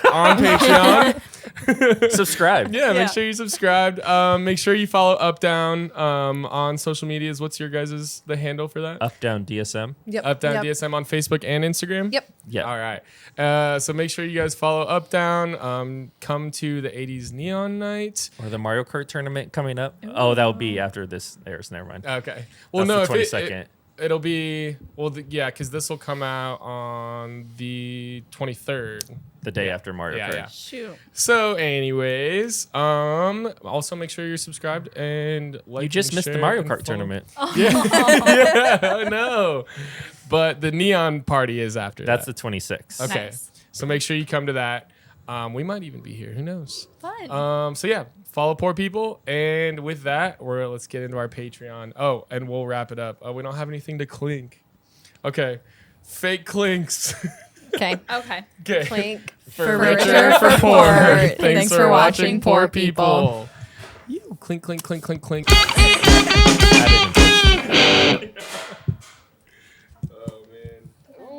on Patreon, Subscribe. Yeah, Yeah. make sure you subscribed. Make sure you follow Up Down on social medias. What's your guys' the handle for that? Up down DSM. Yep. Up Down Yep. DSM on Facebook and Instagram. Yep. Yeah. All right. So make sure you guys follow Up Down. Come to the 80s Neon Night. Or the Mario Kart tournament coming up. Oh, that will be after this airs. Never mind. Okay. Well, That's no, the if 22nd. it'll be yeah, because this will come out on the 23rd. The day after Mario Yeah, Kart. yeah. Shoot. So, anyways, also make sure you're subscribed and like. You just and missed the share Mario and Kart follow. tournament. Yeah, I know. But the neon party is after. That's that. the 26th. Okay. Nice. So make sure you come to that. We might even be here. Who knows? Fun. So yeah, follow Poor People, and with that, let's get into our Patreon. Oh, and we'll wrap it up. We don't have anything to clink. Okay, fake clinks. Okay. Okay. Okay. Clink. For richer, for for poor. poor. Thanks for watching, Poor People. You clink, clink, clink, clink, clink. I didn't-